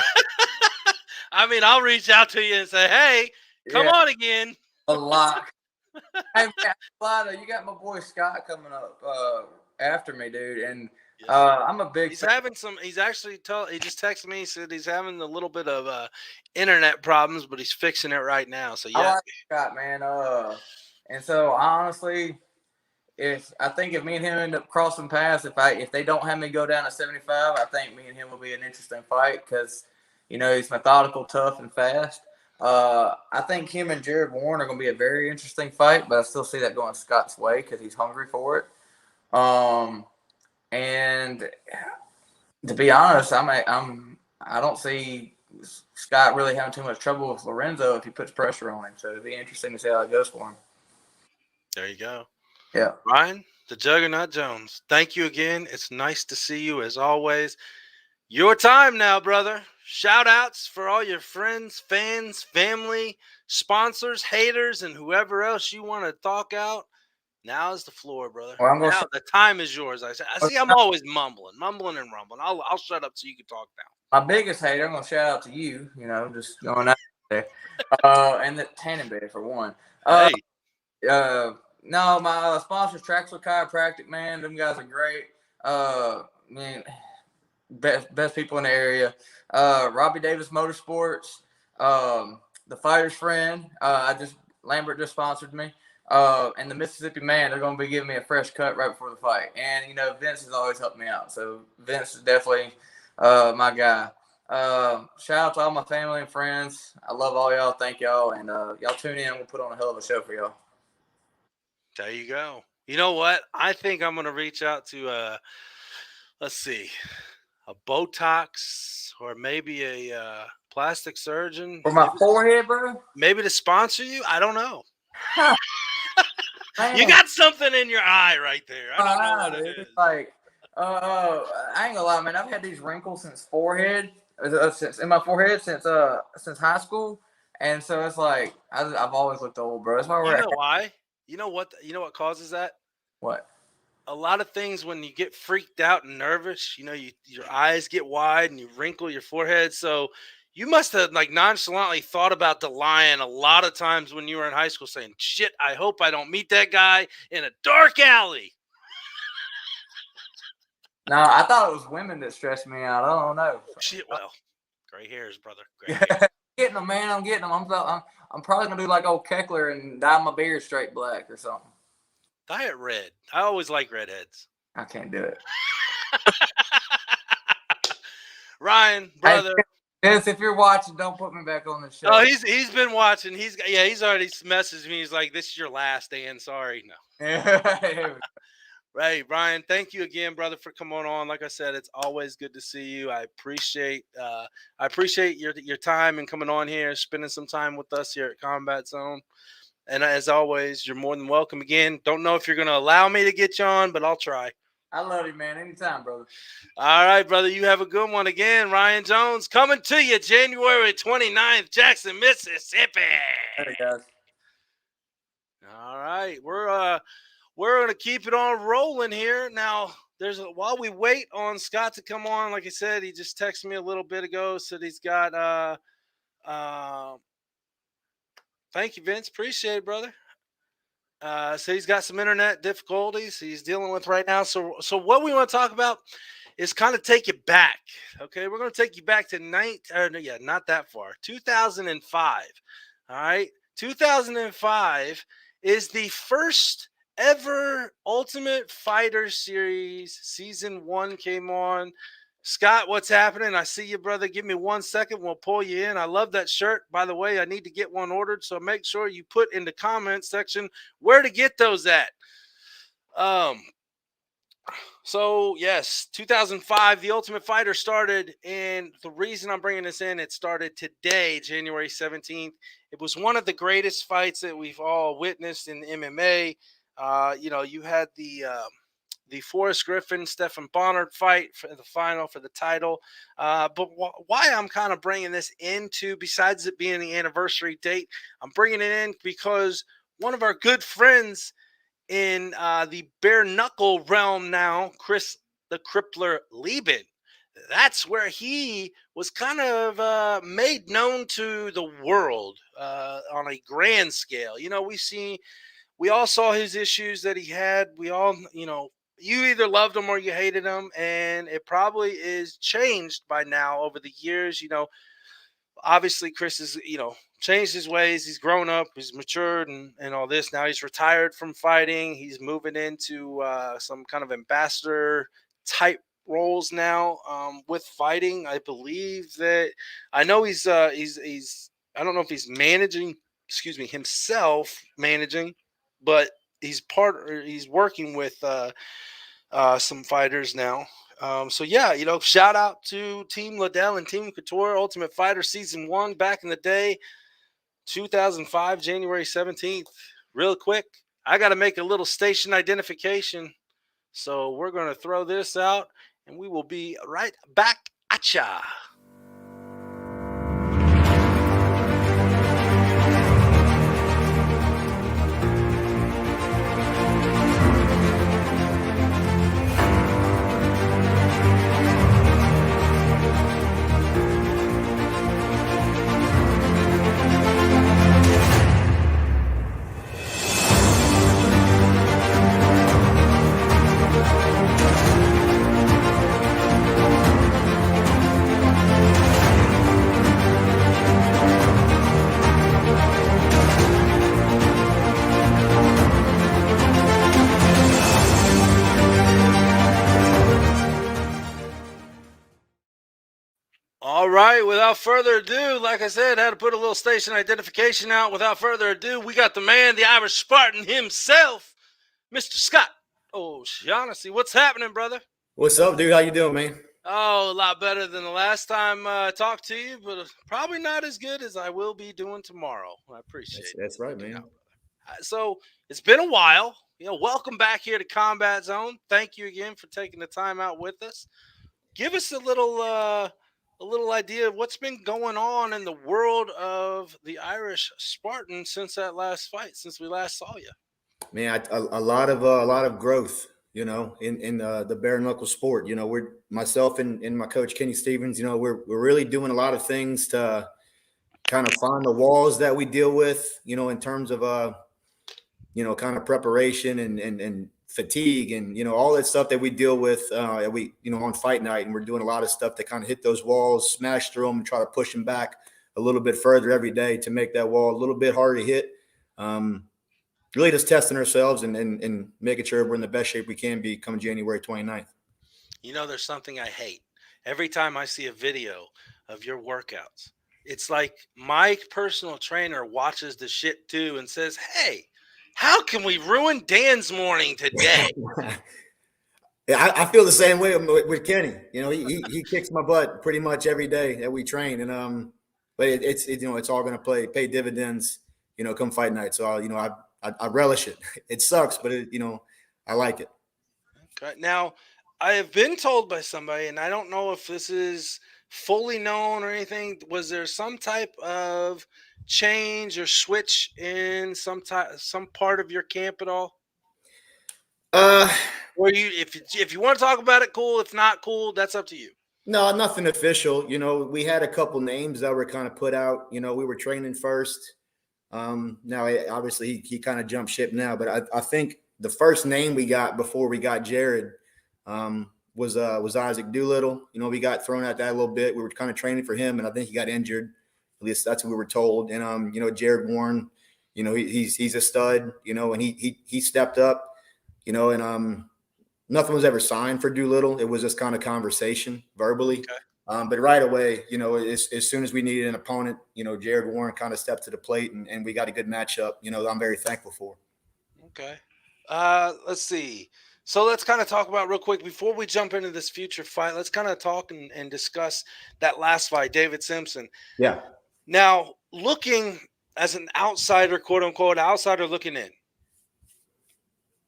Speaker 1: I mean, I'll reach out to you and say, hey, come on again.
Speaker 3: A lot. Hey, man, you got my boy Scott coming up after me, dude, and I'm a big.
Speaker 1: He's having some. He's actually he just texted me. He said he's having a little bit of internet problems, but he's fixing it right now. So yeah,
Speaker 3: I like Scott, man. And so honestly, I think if me and him end up crossing paths, if they don't have me go down to 75, I think me and him will be an interesting fight because he's methodical, tough, and fast. I think him and Jared Warren are going to be a very interesting fight, but I still see that going Scott's way because he's hungry for it. And to be honest, I don't see Scott really having too much trouble with Lorenzo if he puts pressure on him. So it'd be interesting to see how it goes for him.
Speaker 1: There you go.
Speaker 3: Yeah.
Speaker 1: Ryan, the Juggernaut Jones, thank you again. It's nice to see you as always. Your time now, brother. Shout outs for all your friends, fans, family, sponsors, haters, and whoever else you want to talk out. Now is the floor, brother.
Speaker 3: Well,
Speaker 1: now the time is yours. I see I'm always mumbling and rumbling. I'll shut up so you can talk now.
Speaker 3: My biggest hater, I'm going to shout out to you, just going out there. And the tanning bed for one.
Speaker 1: Hey.
Speaker 3: No, my sponsors, Traxler Chiropractic, man. Them guys are great. Man, best people in the area. Robbie Davis Motorsports, the Fighter's Friend. Lambert just sponsored me. And the Mississippi Man, they're going to be giving me a fresh cut right before the fight. And, Vince has always helped me out. So Vince is definitely my guy. Shout out to all my family and friends. I love all y'all. Thank y'all. And y'all tune in. We'll put on a hell of a show for y'all.
Speaker 1: There you go. You know what? I think I'm going to reach out to, let's see, a Botox or maybe a plastic surgeon.
Speaker 3: For my forehead, bro?
Speaker 1: Maybe to sponsor you? I don't know. You got something in your eye right there. I don't know what it is.
Speaker 3: Like, I ain't gonna lie, man. I've had these wrinkles since forehead, Since in my forehead since high school, and so it's like I've always looked old, bro. That's why
Speaker 1: You
Speaker 3: we're
Speaker 1: know why? You know what? You know what causes that?
Speaker 3: what?
Speaker 1: A lot of things when you get freaked out and nervous, your eyes get wide and you wrinkle your forehead. So you must have like nonchalantly thought about DaLion a lot of times when you were in high school, saying, "Shit, I hope I don't meet that guy in a dark alley."
Speaker 3: No, I thought it was women that stressed me out. I don't know.
Speaker 1: Shit, well, gray hairs, brother, gray hairs.
Speaker 3: Getting them, man. I'm getting them. I'm probably gonna do like old Keckler and dye my beard straight black or something.
Speaker 1: Dye it red. I always like redheads.
Speaker 3: I can't do it.
Speaker 1: Ryan, brother.
Speaker 3: Hey, Dennis, if you're watching, don't put me back on the show.
Speaker 1: Oh, he's been watching. He's already messaged me. He's like, "This is your last, Dan. Sorry, no." Right, Ryan. Thank you again, brother, for coming on. Like I said, it's always good to see you. I appreciate your time and coming on here, spending some time with us here at Combat Zone. And as always, you're more than welcome again. Don't know if you're going to allow me to get you on, but I'll try.
Speaker 3: I love you, man. Anytime, brother.
Speaker 1: All right, brother. You have a good one again. Ryan Jones coming to you January 29th, Jackson, Mississippi.
Speaker 3: Hey, guys.
Speaker 1: All right. We're going to keep it on rolling here. Now, while we wait on Scott to come on, like I said, he just texted me a little bit ago, said he's got thank you, Vince. Appreciate it, brother. So he's got some internet difficulties he's dealing with right now. So what we want to talk about is kind of take you back. Okay, we're going to take you back to not that far, 2005. All right, 2005 is the first ever Ultimate Fighter Series. Season 1 came on. Scott, what's happening? I see you, brother. Give me 1 second. We'll pull you in. I love that shirt. By the way, I need to get one ordered, so make sure you put in the comment section where to get those at. So, yes, 2005, The Ultimate Fighter started, and the reason I'm bringing this in, it started today, January 17th. It was one of the greatest fights that we've all witnessed in MMA. You had the Forrest Griffin, Stephan Bonner fight for the final for the title. But why I'm kind of bringing this into, besides it being the anniversary date, I'm bringing it in because one of our good friends in the bare knuckle realm now, Chris the Crippler Lieben, that's where he was kind of made known to the world on a grand scale. We all saw his issues that he had. We all, you either loved him or you hated him, and it probably is changed by now over the years. Obviously Chris is, changed his ways. He's grown up, he's matured and all this. Now he's retired from fighting. He's moving into some kind of ambassador type roles now with fighting. I believe that I know he's I don't know if he's managing, himself managing, but he's working with some fighters now. Shout out to Team Liddell and Team Couture, Ultimate Fighter Season 1 back in the day, 2005, January 17th. Real quick, I got to make a little station identification. So we're going to throw this out, and we will be right back at ya. All right, without further ado, like I said, I had to put a little station identification out. Without further ado, we got the man, the Irish Spartan himself, Mr. Scott O'Shaughnessy. What's happening, brother?
Speaker 4: What's up, dude? How you doing, man?
Speaker 1: Oh, a lot better than the last time I talked to you, but probably not as good as I will be doing tomorrow. I appreciate it.
Speaker 4: That's right, man.
Speaker 1: So it's been a while. Welcome back here to Combat Zone. Thank you again for taking the time out with us. Give us a little a little idea of what's been going on in the world of the Irish Spartan since that last fight, since we last saw you.
Speaker 4: Man, a lot of growth, in the bare knuckle sport. We're myself and my coach Kenny Stevens. We're really doing a lot of things to kind of find the walls that we deal with. In terms of kind of preparation and fatigue and all that stuff that we deal with. On fight night, and we're doing a lot of stuff to kind of hit those walls, smash through them, and try to push them back a little bit further every day to make that wall a little bit harder to hit. Really just testing ourselves and making sure we're in the best shape we can be come January 29th.
Speaker 1: There's something I hate. Every time I see a video of your workouts, it's like my personal trainer watches the shit too and says, "Hey, how can we ruin Dan's morning today?"
Speaker 4: I feel the same way with Kenny. He kicks my butt pretty much every day that we train, and but it's all going to pay dividends. Come fight night. So I relish it. It sucks, but I like it.
Speaker 1: Okay. Now, I have been told by somebody, and I don't know if this is fully known or anything. Was there some type of change or switch in some part of your camp at all? Or if you want to talk about it, cool. If not, cool. That's up to you.
Speaker 4: No, nothing official. We had a couple names that were kind of put out. We were training first. Now, obviously, he kind of jumped ship now, but I think the first name we got before we got Jared was Isaac Doolittle. We got thrown at that a little bit. We were kind of training for him, and I think he got injured. At least that's what we were told. And Jared Warren, he's a stud. And he stepped up. And nothing was ever signed for Doolittle. It was just kind of conversation verbally.
Speaker 1: Okay.
Speaker 4: But right away, as soon as we needed an opponent, Jared Warren kind of stepped to the plate, and we got a good matchup. I'm very thankful for.
Speaker 1: Okay. Let's see. So let's kind of talk about real quick before we jump into this future fight. Let's kind of talk and discuss that last fight, David Simpson.
Speaker 4: Yeah.
Speaker 1: Now, looking as an outsider, quote unquote, outsider looking in,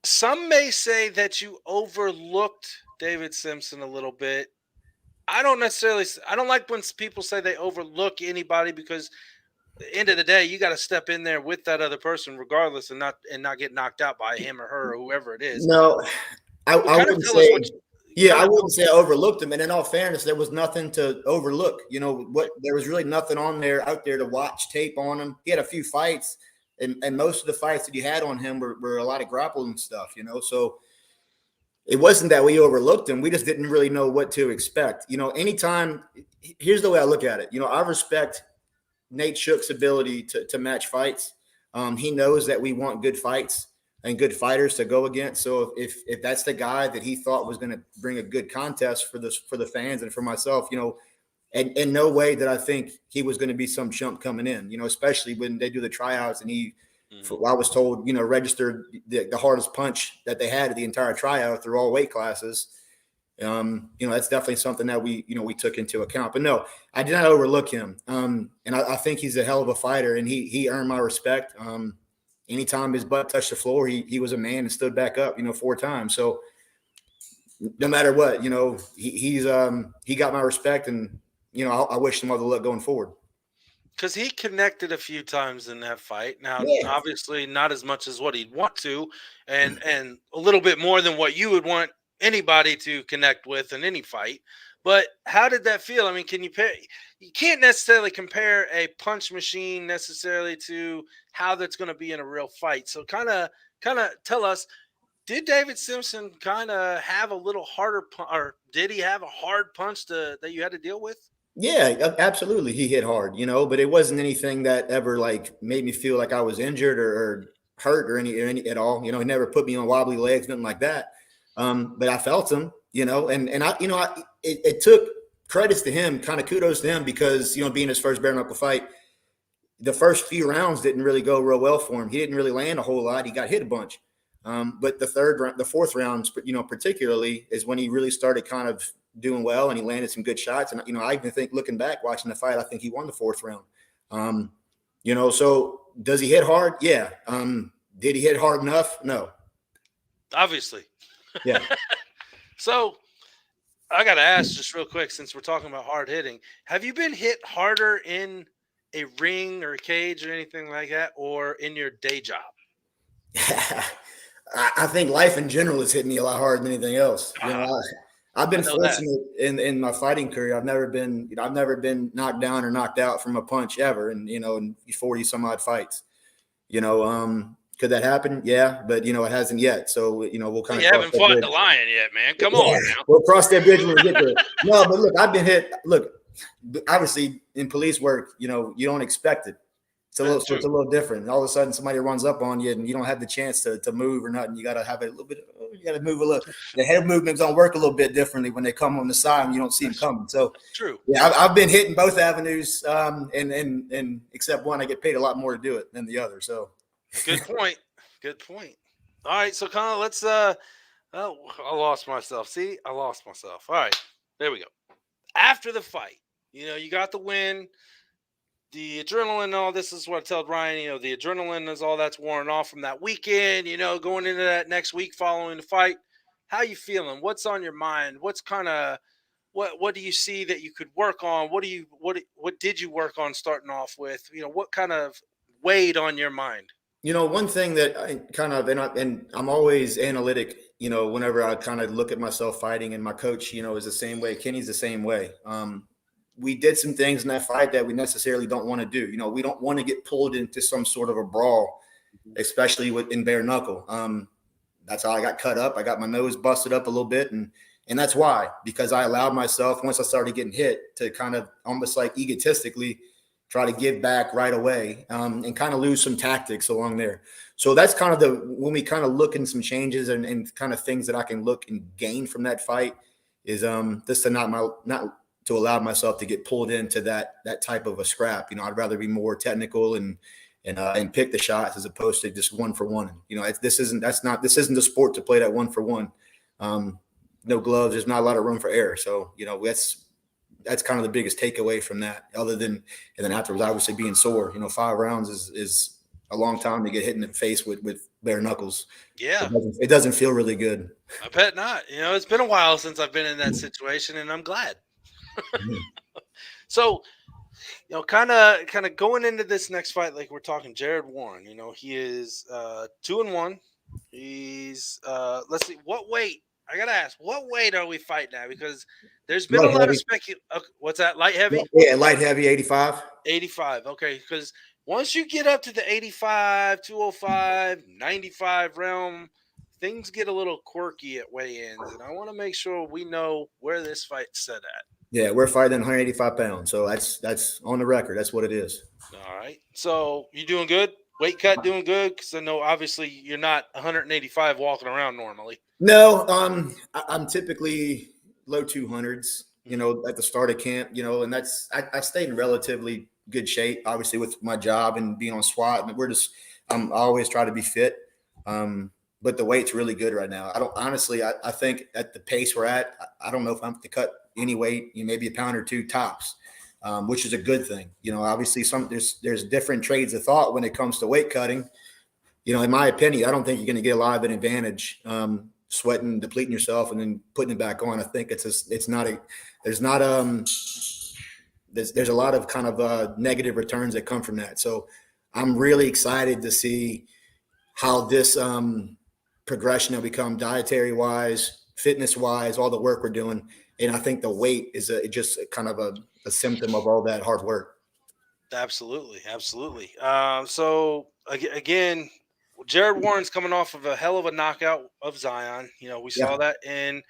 Speaker 1: some may say that you overlooked David Simpson a little bit. I don't like when people say they overlook anybody, because at the end of the day, you got to step in there with that other person regardless and not get knocked out by him or her or whoever it is.
Speaker 4: No, I wouldn't say. I wouldn't say I overlooked him. And in all fairness, there was nothing to overlook. There was really nothing out there to watch tape on him. He had a few fights, and most of the fights that you had on him were a lot of grappling stuff. So it wasn't that we overlooked him. We just didn't really know what to expect. Anytime, here's the way I look at it. I respect Nate Shook's ability to match fights. He knows that we want good fights and good fighters to go against. So if that's the guy that he thought was going to bring a good contest for the fans and for myself, and in no way that I think he was going to be some chump coming in, especially when they do the tryouts and he, I was told, registered the hardest punch that they had at the entire tryout through all weight classes. That's definitely something that we took into account. But no, I did not overlook him. And I think he's a hell of a fighter, and he earned my respect. Anytime his butt touched the floor, he was a man and stood back up, 4 times. So no matter what, he got my respect, and I wish him all the luck going forward.
Speaker 1: Because he connected a few times in that fight. Now, obviously, not as much as what he'd want to, and a little bit more than what you would want anybody to connect with in any fight. But how did that feel? I mean, you can't necessarily compare a punch machine necessarily to how that's going to be in a real fight. So kind of tell us, did David Simpson kind of have a little harder, or did he have a hard punch that you had to deal with?
Speaker 4: Yeah, absolutely. He hit hard, but it wasn't anything that ever made me feel like I was injured or hurt or any at all. He never put me on wobbly legs, nothing like that. But I felt him, and it took credits to him, kind of kudos to him, because, being his first bare knuckle fight, the first few rounds didn't really go real well for him. He didn't really land a whole lot. He got hit a bunch. But the fourth round, particularly, is when he really started kind of doing well, and he landed some good shots. And, I even think, looking back, watching the fight, I think he won the 4th round. So does he hit hard? Yeah. Did he hit hard enough? No.
Speaker 1: Obviously.
Speaker 4: Yeah.
Speaker 1: So I got to ask just real quick, since we're talking about hard hitting, have you been hit harder in a ring or a cage or anything like that, or in your day job?
Speaker 4: I think life in general has hit me a lot harder than anything else. I've
Speaker 1: I
Speaker 4: been
Speaker 1: know that.
Speaker 4: fortunate in my fighting career. I've never been knocked down or knocked out from a punch ever. And, in 40 some odd fights, could that happen? Yeah, but it hasn't yet. So, we'll kind
Speaker 1: You
Speaker 4: of cross
Speaker 1: haven't
Speaker 4: that
Speaker 1: fought
Speaker 4: bridge.
Speaker 1: DaLion yet, man. Come
Speaker 4: Yeah,
Speaker 1: on now.
Speaker 4: we'll cross that bridge when we get there. No, but look, I've been hit. Look, obviously in police work, you don't expect it. It's a little different. All of a sudden, somebody runs up on you, and you don't have the chance to move or nothing. You got to have a little bit. You got to move a little. The head movements don't work a little bit differently when they come on the side, and you don't see them coming. So
Speaker 1: True.
Speaker 4: Yeah, I've been hitting both avenues, and except one, I get paid a lot more to do it than the other. So
Speaker 1: Good point. Good point. All right, so Connor, let's. Oh, I lost myself. See, I lost myself. All right, there we go. After the fight, you got the win. The adrenaline, all this is what I told Ryan. The adrenaline is all that's worn off from that weekend. Going into that next week following the fight. How you feeling? What's on your mind? What's kind of what do you see that you could work on? What did you work on starting off with? What kind of weighed on your mind?
Speaker 4: One thing that I kind of, and I'm always analytic, whenever I kind of look at myself fighting, and my coach, is the same way. Kenny's the same way. We did some things in that fight that we necessarily don't want to do. We don't want to get pulled into some sort of a brawl, especially in bare knuckle. That's how I got cut up. I got my nose busted up a little bit. And that's why, because I allowed myself, once I started getting hit, to kind of almost like egotistically try to give back right away, and kind of lose some tactics along there. So that's kind of when we kind of look in some changes and kind of things that I can look and gain from that fight is this to not to allow myself to get pulled into that type of a scrap. I'd rather be more technical and pick the shots as opposed to just one for one. This isn't the sport to play that one for one. No gloves. There's not a lot of room for error. So, that's kind of the biggest takeaway from that, and then afterwards, obviously being sore. 5 rounds is a long time to get hit in the face with bare knuckles.
Speaker 1: Yeah.
Speaker 4: It doesn't feel really good.
Speaker 1: I bet not. It's been a while since I've been in that situation, and I'm glad. So, kind of going into this next fight, like we're talking Jared Warren, he is 2-1. He's let's see, what weight? I gotta ask, what weight are we fighting at? Because there's been
Speaker 4: Light
Speaker 1: a lot
Speaker 4: heavy.
Speaker 1: of speculation. What's that? Light heavy?
Speaker 4: Yeah, light heavy, 85.
Speaker 1: 85. Okay, because once you get up to the 85, 205, 95 realm, things get a little quirky at weigh-ins, and I want to make sure we know where this fight's set at.
Speaker 4: Yeah, we're fighting 185 pounds, so that's on the record. That's what it is.
Speaker 1: All right. So you doing good? Weight cut doing good? Because I know obviously you're not 185 walking around normally.
Speaker 4: No, I'm typically low 200s. At the start of camp. And I stayed in relatively good shape, obviously with my job and being on SWAT. And I always try to be fit. But the weight's really good right now. I think at the pace we're at, I don't know if I'm to cut any weight, maybe a pound or two tops, which is a good thing. Obviously there's different trades of thought when it comes to weight cutting. In my opinion, I don't think you're going to get a lot of an advantage, sweating, depleting yourself, and then putting it back on. I think there's a lot of kind of negative returns that come from that. So I'm really excited to see how this progression will become dietary wise, fitness wise, all the work we're doing. And I think the weight is just kind of a symptom of all that hard work.
Speaker 1: Absolutely. Absolutely. So again, Jared Warren's coming off of a hell of a knockout of Zion. We saw that in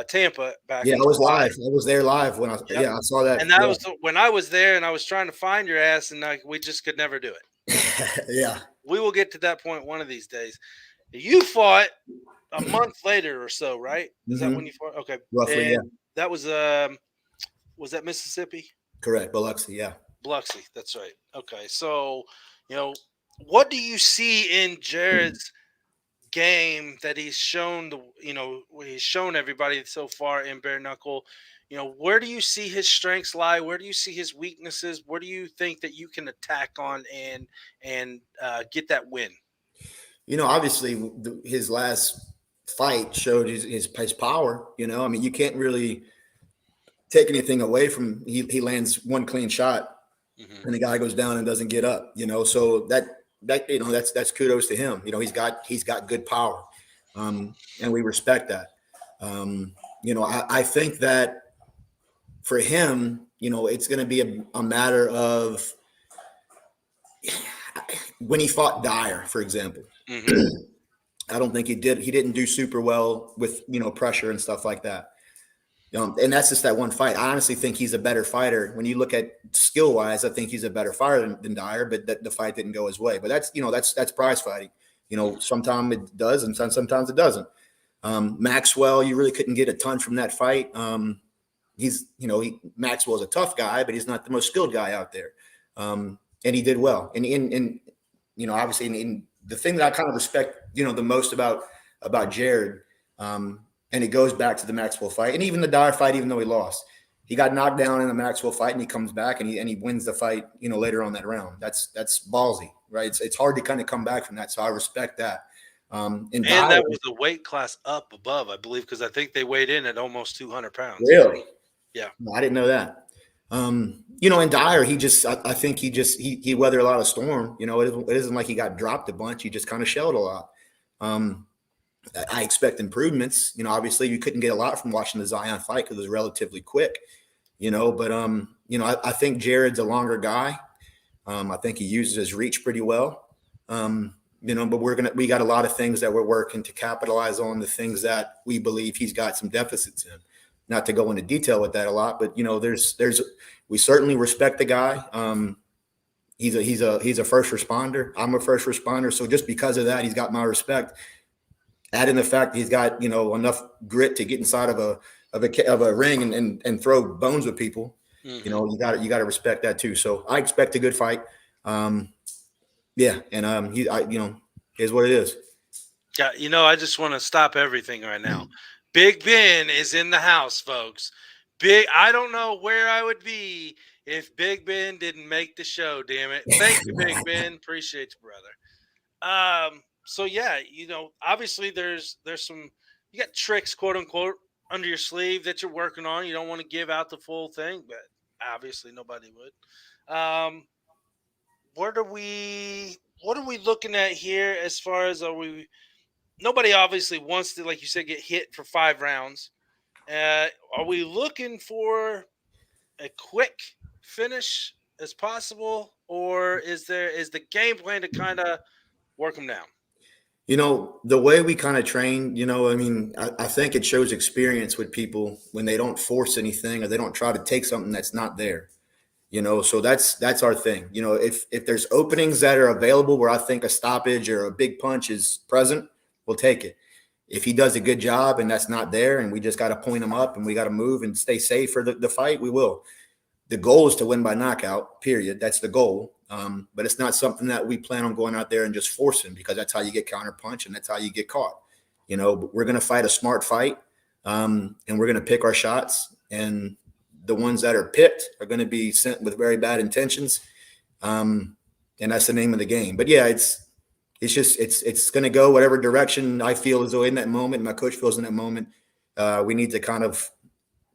Speaker 1: Tampa back.
Speaker 4: Yeah,
Speaker 1: in
Speaker 4: I was
Speaker 1: July.
Speaker 4: live. I was there live when I saw that.
Speaker 1: And that was when I was there, and I was trying to find your ass, and we just could never do
Speaker 4: it. Yeah,
Speaker 1: we will get to that point one of these days. You fought a month later or so, right? Is that when you fought? Okay,
Speaker 4: roughly.
Speaker 1: And
Speaker 4: yeah,
Speaker 1: that was that Mississippi?
Speaker 4: Correct, Biloxi. Yeah,
Speaker 1: Biloxi. That's right. Okay, so what do you see in Jared's game that he's shown he's shown everybody so far in bare knuckle? Where do you see his strengths lie? Where do you see his weaknesses? Where do you think that you can attack on and get that win?
Speaker 4: Obviously his last fight showed his power. You know, I mean, you can't really take anything away from he lands one clean shot and the guy goes down and doesn't get up. You know, so that you know that's kudos to him. You know, he's got good power, and we respect that. You know, I think that for him, you know, it's going to be a matter of when he fought Dyer, for example. I don't think he didn't do super well with, you know, pressure and stuff like that. And that's just that one fight. I honestly think he's a better fighter. When you look at skill wise, I think he's a better fighter than Dyer, but the fight didn't go his way. But that's, you know, that's prize fighting. You know, sometimes it does and sometimes it doesn't. Maxwell, you really couldn't get a ton from that fight. He's, you know, Maxwell's a tough guy, but he's not the most skilled guy out there. And he did well. And you know, obviously in the thing that I kind of respect, you know, the most about Jared, and it goes back to the Maxwell fight and even the Dyer fight, even though he lost, he got knocked down in the Maxwell fight and he comes back and he wins the fight, you know, later on that round. That's ballsy, right? It's hard to kind of come back from that. So I respect that. And Dyer,
Speaker 1: that was the weight class up above, I believe, because I think they weighed in at almost 200 pounds.
Speaker 4: Really?
Speaker 1: Yeah.
Speaker 4: No, I didn't know that. You know, and Dyer, I think he weathered a lot of storm. You know, it isn't like he got dropped a bunch. He just kind of shelled a lot. I expect improvements. You know, obviously you couldn't get a lot from watching the Zion fight because it was relatively quick, you know, but, you know, I think Jared's a longer guy. I think he uses his reach pretty well. You know, but we got a lot of things that we're working to capitalize on, the things that we believe he's got some deficits in. Not to go into detail with that a lot, but you know, we certainly respect the guy. He's a first responder. I'm a first responder. So just because of that, he's got my respect. Add in the fact that he's got, you know, enough grit to get inside of a ring and throw bones with people. You know, you got to respect that too. So I expect a good fight. Yeah, and you know, is what it is.
Speaker 1: Yeah, you know, I just want to stop everything right now. Big Ben is in the house, folks. I don't know where I would be if Big Ben didn't make the show. Damn it! Thank you, Big Ben. Appreciate you, brother. So yeah, you know, obviously there's some, you got tricks, quote unquote, under your sleeve that you're working on. You don't want to give out the full thing, but obviously nobody would. What are we looking at here as far as nobody obviously wants to, like you said, get hit for 5 rounds. Are we looking for a quick finish as possible, or is the game plan to kind of work them down?
Speaker 4: You know, the way we kind of train, you know, I mean, I think it shows experience with people when they don't force anything or they don't try to take something that's not there. You know, so that's our thing. You know, if there's openings that are available where I think a stoppage or a big punch is present, we'll take it. If he does a good job and that's not there and we just got to point him up and we got to move and stay safe for the fight, we will. The goal is to win by knockout, period. That's the goal. But it's not something that we plan on going out there and just forcing, because that's how you get counterpunch and that's how you get caught. You know, we're going to fight a smart fight, and we're going to pick our shots, and the ones that are picked are going to be sent with very bad intentions. And that's the name of the game. But yeah, it's going to go whatever direction I feel as though in that moment, my coach feels in that moment. We need to kind of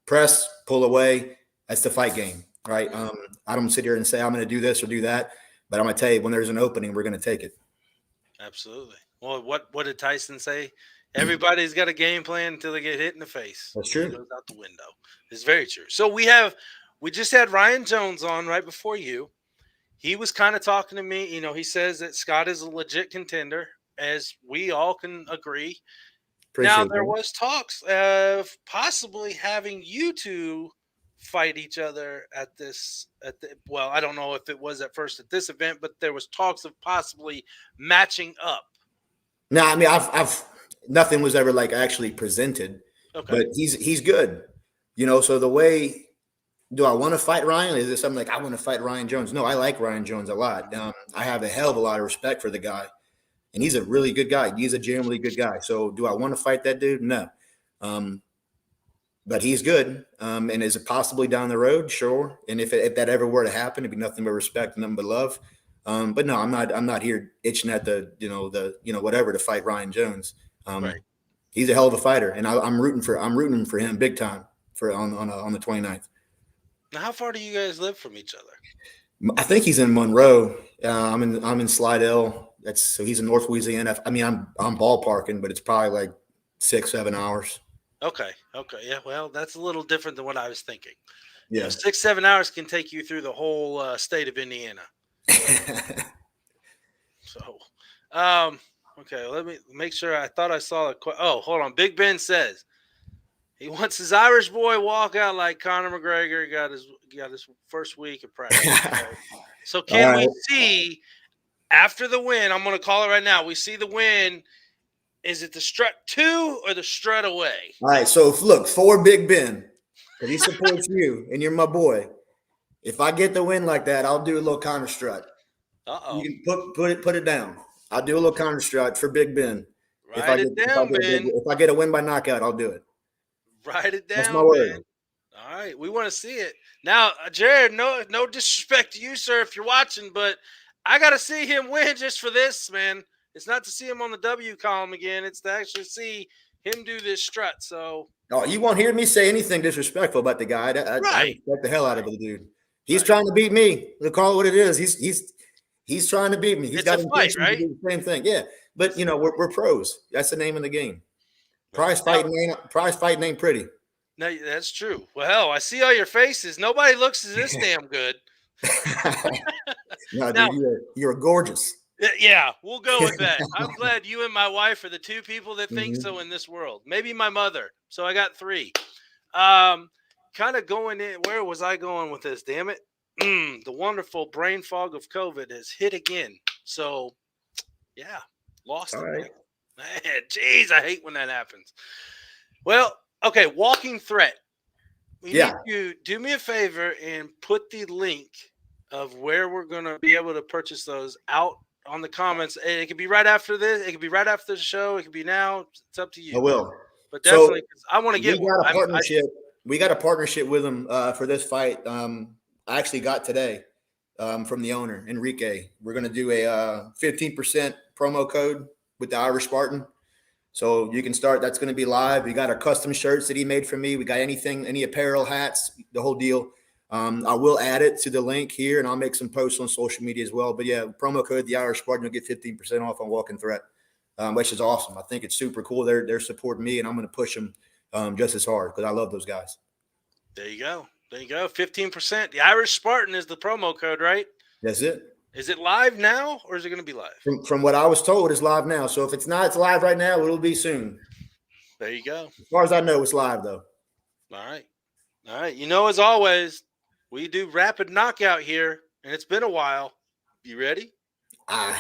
Speaker 4: press, pull away. That's the fight game, right? I don't sit here and say I'm going to do this or do that, but I'm going to tell you, when there's an opening, we're going to take it.
Speaker 1: Absolutely. Well, what did Tyson say? Everybody's got a game plan until they get hit in the face.
Speaker 4: That's true.
Speaker 1: It goes out the window. It's very true. So we just had Ryan Jones on right before you. He was kind of talking to me. You know, he says that Scott is a legit contender, as we all can agree. Now, there was talks of possibly having you two fight each other well, I don't know if it was at first at this event, but there was talks of possibly matching up.
Speaker 4: No, I mean, I've nothing was ever like actually presented, but he's good, you know. So the way, do I want to fight Ryan? Is it something like I want to fight Ryan Jones? No, I like Ryan Jones a lot. I have a hell of a lot of respect for the guy, and he's a really good guy. He's a genuinely good guy. So do I want to fight that dude? No. But he's good. And is it possibly down the road? Sure. And if that ever were to happen, it'd be nothing but respect and nothing but love. But no, I'm not here itching at the whatever to fight Ryan Jones.
Speaker 1: Right.
Speaker 4: he's a hell of a fighter, and I'm rooting for him big time on the 29th.
Speaker 1: Now, how far do you guys live from each other?
Speaker 4: I think he's in Monroe. I'm in Slidell. So he's in North Louisiana. I mean, I'm ballparking, but it's probably like 6-7 hours.
Speaker 1: Okay. Yeah. Well, that's a little different than what I was thinking.
Speaker 4: Yeah.
Speaker 1: You know, 6-7 hours can take you through the whole state of Indiana. So, okay. Let me make sure. I thought I saw the. Oh, hold on. Big Ben says he wants his Irish boy walk out like Conor McGregor got his first week of practice. Right? So can we see after the win? I'm going to call it right now. We see the win. Is it the strut 2 or the strut away?
Speaker 4: All right. So look, for Big Ben, because he supports you and you're my boy. If I get the win like that, I'll do a little counter strut.
Speaker 1: Uh-oh.
Speaker 4: You can put it down. I'll do a little counter strut for Big Ben.
Speaker 1: Write it down, Ben.
Speaker 4: If I get a win by knockout, I'll do it.
Speaker 1: Write it down,
Speaker 4: That's my word.
Speaker 1: man. All right, we want to see it. Now, Jared, no disrespect to you, sir, if you're watching, but I got to see him win just for this, man. It's not to see him on the W column again. It's to actually see him do this strut. So,
Speaker 4: you won't hear me say anything disrespectful about the guy. I respect the hell out of the dude. He's trying to beat me. We'll call it what it is. He's trying to beat me. He's got intention to do the same thing. Yeah, but we're pros. That's the name of the game. Prize fighting ain't pretty.
Speaker 1: No, that's true. Well, I see all your faces. Nobody looks this damn good.
Speaker 4: No, dude, you're gorgeous.
Speaker 1: Yeah, we'll go with that. I'm glad you and my wife are the two people that think so in this world. Maybe my mother. So I got 3. Kind of going in. Where was I going with this? Damn it. The wonderful brain fog of COVID has hit again. So, yeah, lost it.
Speaker 4: Right.
Speaker 1: Man, jeez, I hate when that happens. Well, okay, walking threat. You need to do me a favor and put the link of where we're going to be able to purchase those out on the comments. And it could be right after this. It could be right after the show. It could be now. It's up to you.
Speaker 4: I will.
Speaker 1: But definitely, I want to get one.
Speaker 4: We got a partnership with them for this fight. I actually got today from the owner, Enrique. We're going to do a 15% promo code with the Irish Spartan. So you can start. That's going to be live. We got our custom shirts that he made for me. We got any apparel, hats, the whole deal. I will add it to the link here, and I'll make some posts on social media as well. But yeah, promo code the Irish Spartan, you'll get 15% off on Walking Threat, which is awesome. I think it's super cool. They're supporting me, and I'm going to push them just as hard because I love those guys.
Speaker 1: There you go. 15%. The Irish Spartan is the promo code, right?
Speaker 4: That's it.
Speaker 1: Is it live now, or is it going to be live?
Speaker 4: From what I was told, it's live now. So if it's not, it's live right now. It'll be soon.
Speaker 1: There you go.
Speaker 4: As far as I know, it's live though.
Speaker 1: All right. As always, we do rapid knockout here, and it's been a while. You ready?
Speaker 4: I'm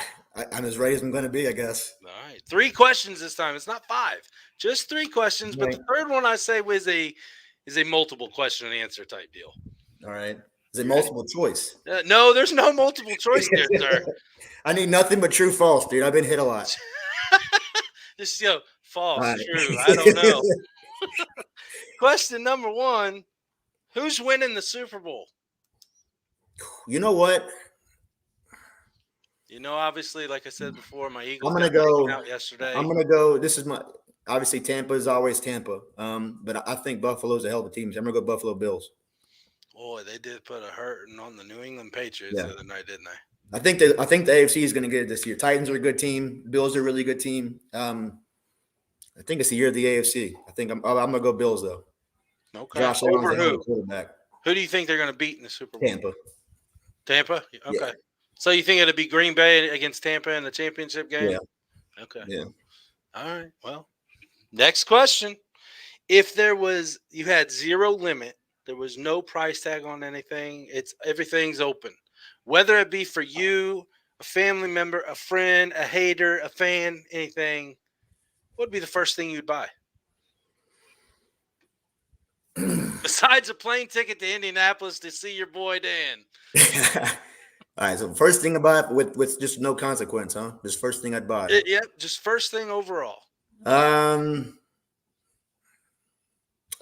Speaker 4: as ready as I'm going to be, I guess.
Speaker 1: All right. 3 questions this time. It's not 5. Just 3 questions, but the third one I say was a multiple question and answer type deal.
Speaker 4: All right. Is it multiple choice?
Speaker 1: No, there's no multiple choice there, sir.
Speaker 4: I need nothing but true false, dude. I've been hit a lot.
Speaker 1: Just false,
Speaker 4: right.
Speaker 1: True. I don't know. Question number 1: who's winning the Super Bowl?
Speaker 4: You know what?
Speaker 1: Obviously, like I said before, my Eagles
Speaker 4: I'm gonna go
Speaker 1: out yesterday.
Speaker 4: I'm gonna go. This is my obviously Tampa is always Tampa. But I think Buffalo's a hell of a team. So I'm gonna go Buffalo Bills.
Speaker 1: Boy, they did put a hurting on the New England Patriots the other night, didn't they?
Speaker 4: I think the AFC is going to get it this year. Titans are a good team. Bills are a really good team. I think it's the year of the AFC. I think I'm going to go Bills though.
Speaker 1: Okay.
Speaker 4: Josh
Speaker 1: Over
Speaker 4: Allen's
Speaker 1: who?
Speaker 4: Quarterback.
Speaker 1: Who do you think they're going to beat in the Super Bowl?
Speaker 4: Tampa.
Speaker 1: Okay.
Speaker 4: Yeah.
Speaker 1: So you think it'll be Green Bay against Tampa in the championship game?
Speaker 4: Yeah.
Speaker 1: Okay.
Speaker 4: Yeah.
Speaker 1: All right. Well, next question. If you had zero limit, there was no price tag on anything. Everything's open. Whether it be for you, a family member, a friend, a hater, a fan, anything, what would be the first thing you'd buy? Besides a plane ticket to Indianapolis to see your boy Dan.
Speaker 4: All right. So first thing I buy with just no consequence, huh? Just first thing I'd buy.
Speaker 1: Yep. Just first thing overall.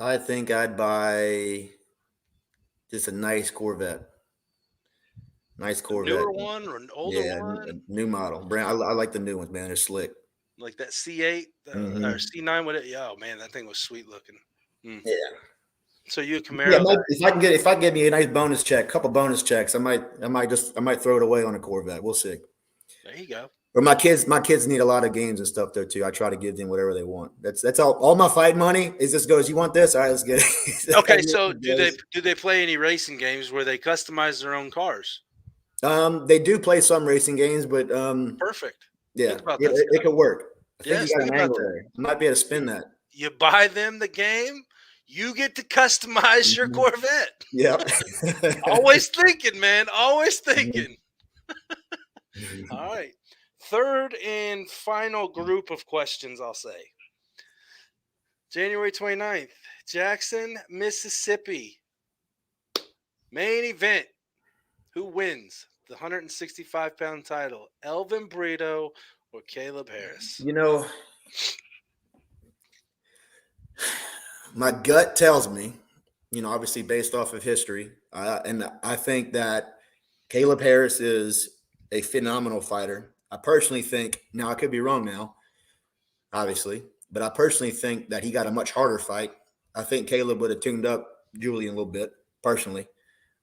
Speaker 4: I think I'd buy just a nice Corvette. Nice Corvette.
Speaker 1: A newer one or an older one?
Speaker 4: A new model. Brand. I like the new ones, man. They're slick.
Speaker 1: like that C8 or C9. What? Oh man, that thing was sweet looking.
Speaker 4: Yeah.
Speaker 1: So you a
Speaker 4: Yeah,
Speaker 1: Camaro guy?
Speaker 4: if I get me a nice bonus check, couple bonus checks, I might throw it away on a Corvette. We'll see.
Speaker 1: There you go.
Speaker 4: But my kids need a lot of games and stuff there too. I try to give them whatever they want. That's all my fight money is. Just goes, you want this? All right, let's get it.
Speaker 1: Okay, so do they play any racing games where they customize their own cars?
Speaker 4: They do play some racing games, but
Speaker 1: Perfect.
Speaker 4: yeah, it could work. I think you got an angle there. I might be able to spin that.
Speaker 1: You buy them the game, you get to customize your Corvette.
Speaker 4: Yeah.
Speaker 1: Always thinking, man. Always thinking. All right. Third and final group of questions, I'll say. January 29th, Jackson, Mississippi. Main event. Who wins the 165-pound title? Elvin Brito or Caleb Harris?
Speaker 4: You know, my gut tells me, obviously based off of history, and I think that Caleb Harris is a phenomenal fighter. I personally think, now I could be wrong now, obviously, but I personally think that he got a much harder fight. I think Caleb would have tuned up Julian a little bit, personally.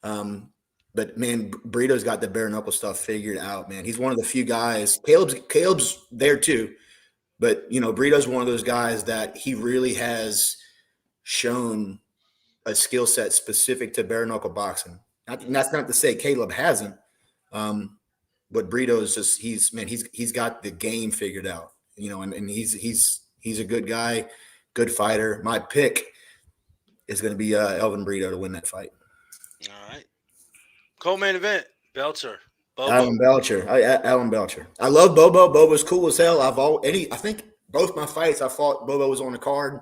Speaker 4: But man, Brito's got the bare knuckle stuff figured out, man. He's one of the few guys. Caleb's there too, but Brito's one of those guys that he really has shown a skill set specific to bare knuckle boxing. And that's not to say Caleb hasn't. But Brito's just he's got the game figured out, and he's a good guy, good fighter. My pick is going to be Elvin Brito to win that fight.
Speaker 1: All right. Co-main event, Belcher. Bobo.
Speaker 4: Alan Belcher. I love Bobo. Bobo's cool as hell. I think both my fights I fought, Bobo was on the card.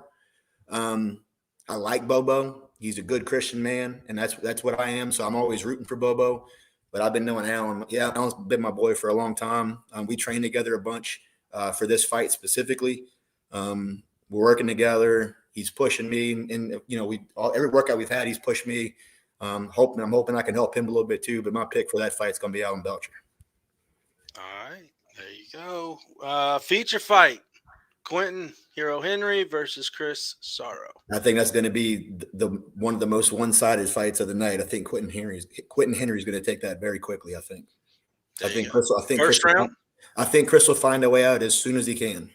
Speaker 4: I like Bobo. He's a good Christian man, and that's what I am. So I'm always rooting for Bobo. But I've been knowing Alan. Yeah, Alan's been my boy for a long time. We trained together a bunch for this fight specifically. We're working together. He's pushing me, and every workout we've had, he's pushed me. I'm hoping I can help him a little bit too. But my pick for that fight is going to be Alan Belcher.
Speaker 1: All right, there you go. Feature fight: Quentin Hero Henry versus Chris Sorrow. I
Speaker 4: think that's going to be one of the most one-sided fights of the night. I think Quentin Henry's going to take that very quickly. I think Chris will find a way out as soon as he can.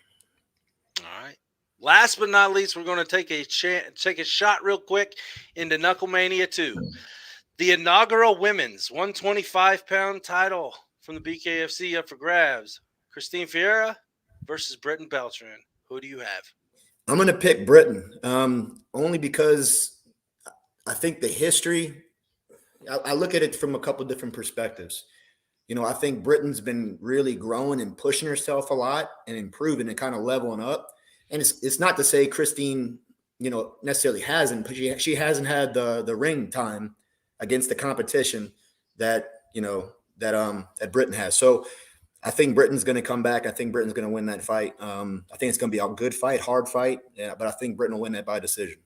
Speaker 1: All right. Last but not least, we're going to take a shot real quick into Knucklemania 2. The inaugural women's 125-pound title from the BKFC up for grabs. Christine Ferreira versus Britton Beltran. Who do you have?
Speaker 4: I'm going to pick Britton, only because I think the history, I look at it from a couple of different perspectives. I think Britton's been really growing and pushing herself a lot and improving and kind of leveling up. And it's not to say Christine, necessarily hasn't, but she hasn't had the ring time against the competition that Britton has. So I think Britton's going to come back. I think Britton's going to win that fight. I think it's going to be a good fight, hard fight. Yeah, but I think Britton will win that by decision.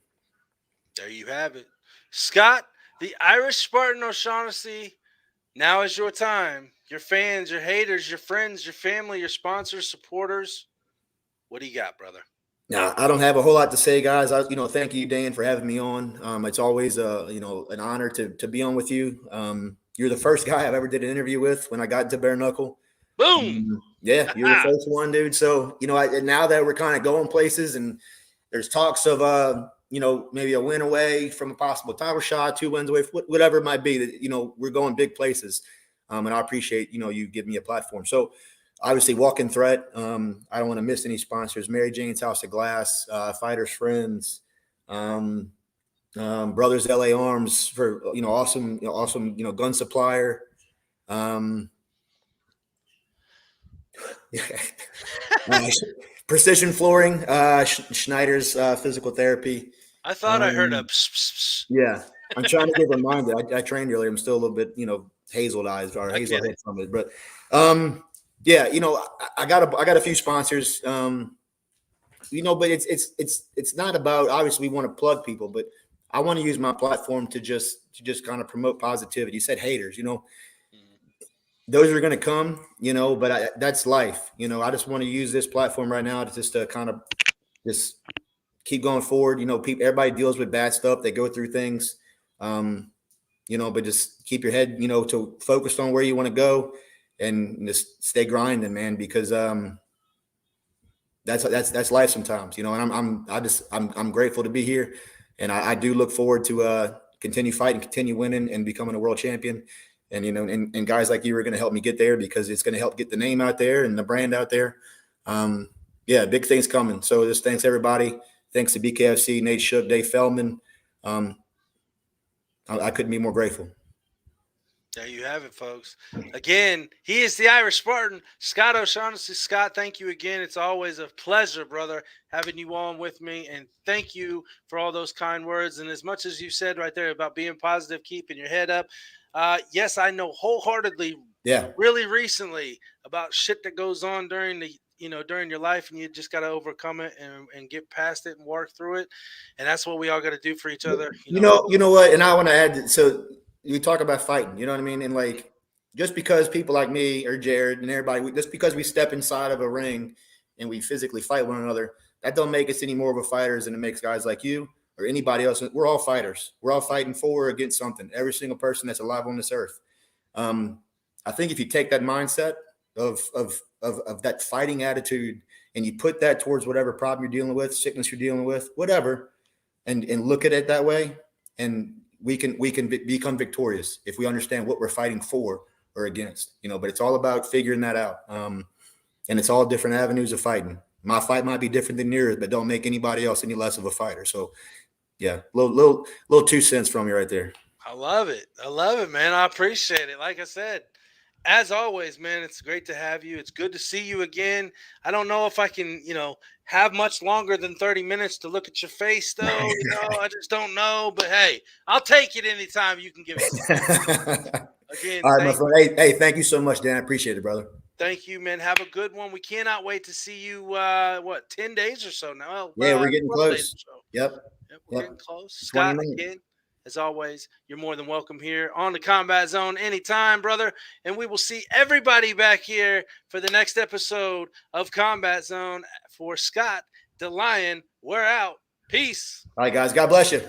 Speaker 1: There you have it. Scott, the Irish Spartan O'Shaughnessy, now is your time. Your fans, your haters, your friends, your family, your sponsors, supporters. What do you got, brother?
Speaker 4: Now, I don't have a whole lot to say, guys. Thank you, Dan, for having me on. It's always an honor to be on with you. You're the first guy I've ever did an interview with when I got into bare knuckle.
Speaker 1: Boom.
Speaker 4: Yeah, you're the first one, dude. So, now that we're kind of going places and there's talks of, maybe a win away from a possible title shot, 2 wins away, whatever it might be, that, we're going big places. And I appreciate, you giving me a platform. So obviously Walking Threat. I don't want to miss any sponsors. Mary Jane's House of Glass, Fighters Friends, Brothers LA Arms for, awesome, gun supplier. Precision Flooring, Schneider's Physical Therapy.
Speaker 1: I thought I heard a pss, pss, pss.
Speaker 4: Yeah, I'm trying to get reminded. I trained earlier. I'm still a little bit, hazel eyes or hazel head from it. But yeah, I got a few sponsors. But it's not about, obviously we want to plug people, but I want to use my platform to just kind of promote positivity. You said haters, those are going to come, you know, but that's life. You know, I just want to use this platform right now to just kind of just keep going forward. You know, everybody deals with bad stuff. They go through things, you know, but just keep your head, you know, to focused on where you want to go and just stay grinding, man, because that's life sometimes, you know, and I'm grateful to be here. And I do look forward to continue fighting, continue winning and becoming a world champion. And, you know, and guys like you are going to help me get there because it's going to help get the name out there and the brand out there. Yeah, big things coming. So just thanks everybody. Thanks to BKFC, Nate Shook, Dave Feldman. I couldn't be more grateful.
Speaker 1: There you have it, folks. Again, he is the Irish Spartan, Scott O'Shaughnessy. Scott, thank you again. It's always a pleasure, brother, having you on with me. And thank you for all those kind words. And as much as you said right there about being positive, keeping your head up. Yes, I know wholeheartedly, really recently about shit that goes on during your life, and you just got to overcome it and get past it and work through it. And that's what we all got to do for each other.
Speaker 4: You know what? And I want to add, so you talk about fighting, you know what I mean? And like, just because people like me or Jared and everybody, just because we step inside of a ring and we physically fight one another, that don't make us any more of a fighters than it makes guys like you or anybody else. We're all fighters. We're all fighting for or against something. Every single person that's alive on this earth. I think if you take that mindset of that fighting attitude and you put that towards whatever problem you're dealing with, sickness you're dealing with, whatever, and look at it that way, and we can become victorious if we understand what we're fighting for or against, you know. But it's all about figuring that out, and it's all different avenues of fighting. My fight might be different than yours, but don't make anybody else any less of a fighter. So, yeah, little 2 cents from you right there.
Speaker 1: I love it, man. I appreciate it. Like I said, as always, man, it's great to have you. It's good to see you again. I don't know if I can, have much longer than 30 minutes to look at your face, though. I just don't know. But hey, I'll take it anytime you can give it. Again,
Speaker 4: all right, my friend. Hey, thank you so much, Dan. I appreciate it, brother.
Speaker 1: Thank you, man. Have a good one. We cannot wait to see you. 10 days or so now?
Speaker 4: Yeah, we're getting close. Yep,
Speaker 1: we're getting close. Scott, again, as always, you're more than welcome here on the Combat Zone anytime, brother. And we will see everybody back here for the next episode of Combat Zone. For Scott, DaLion, we're out. Peace.
Speaker 4: All right, guys. God bless you.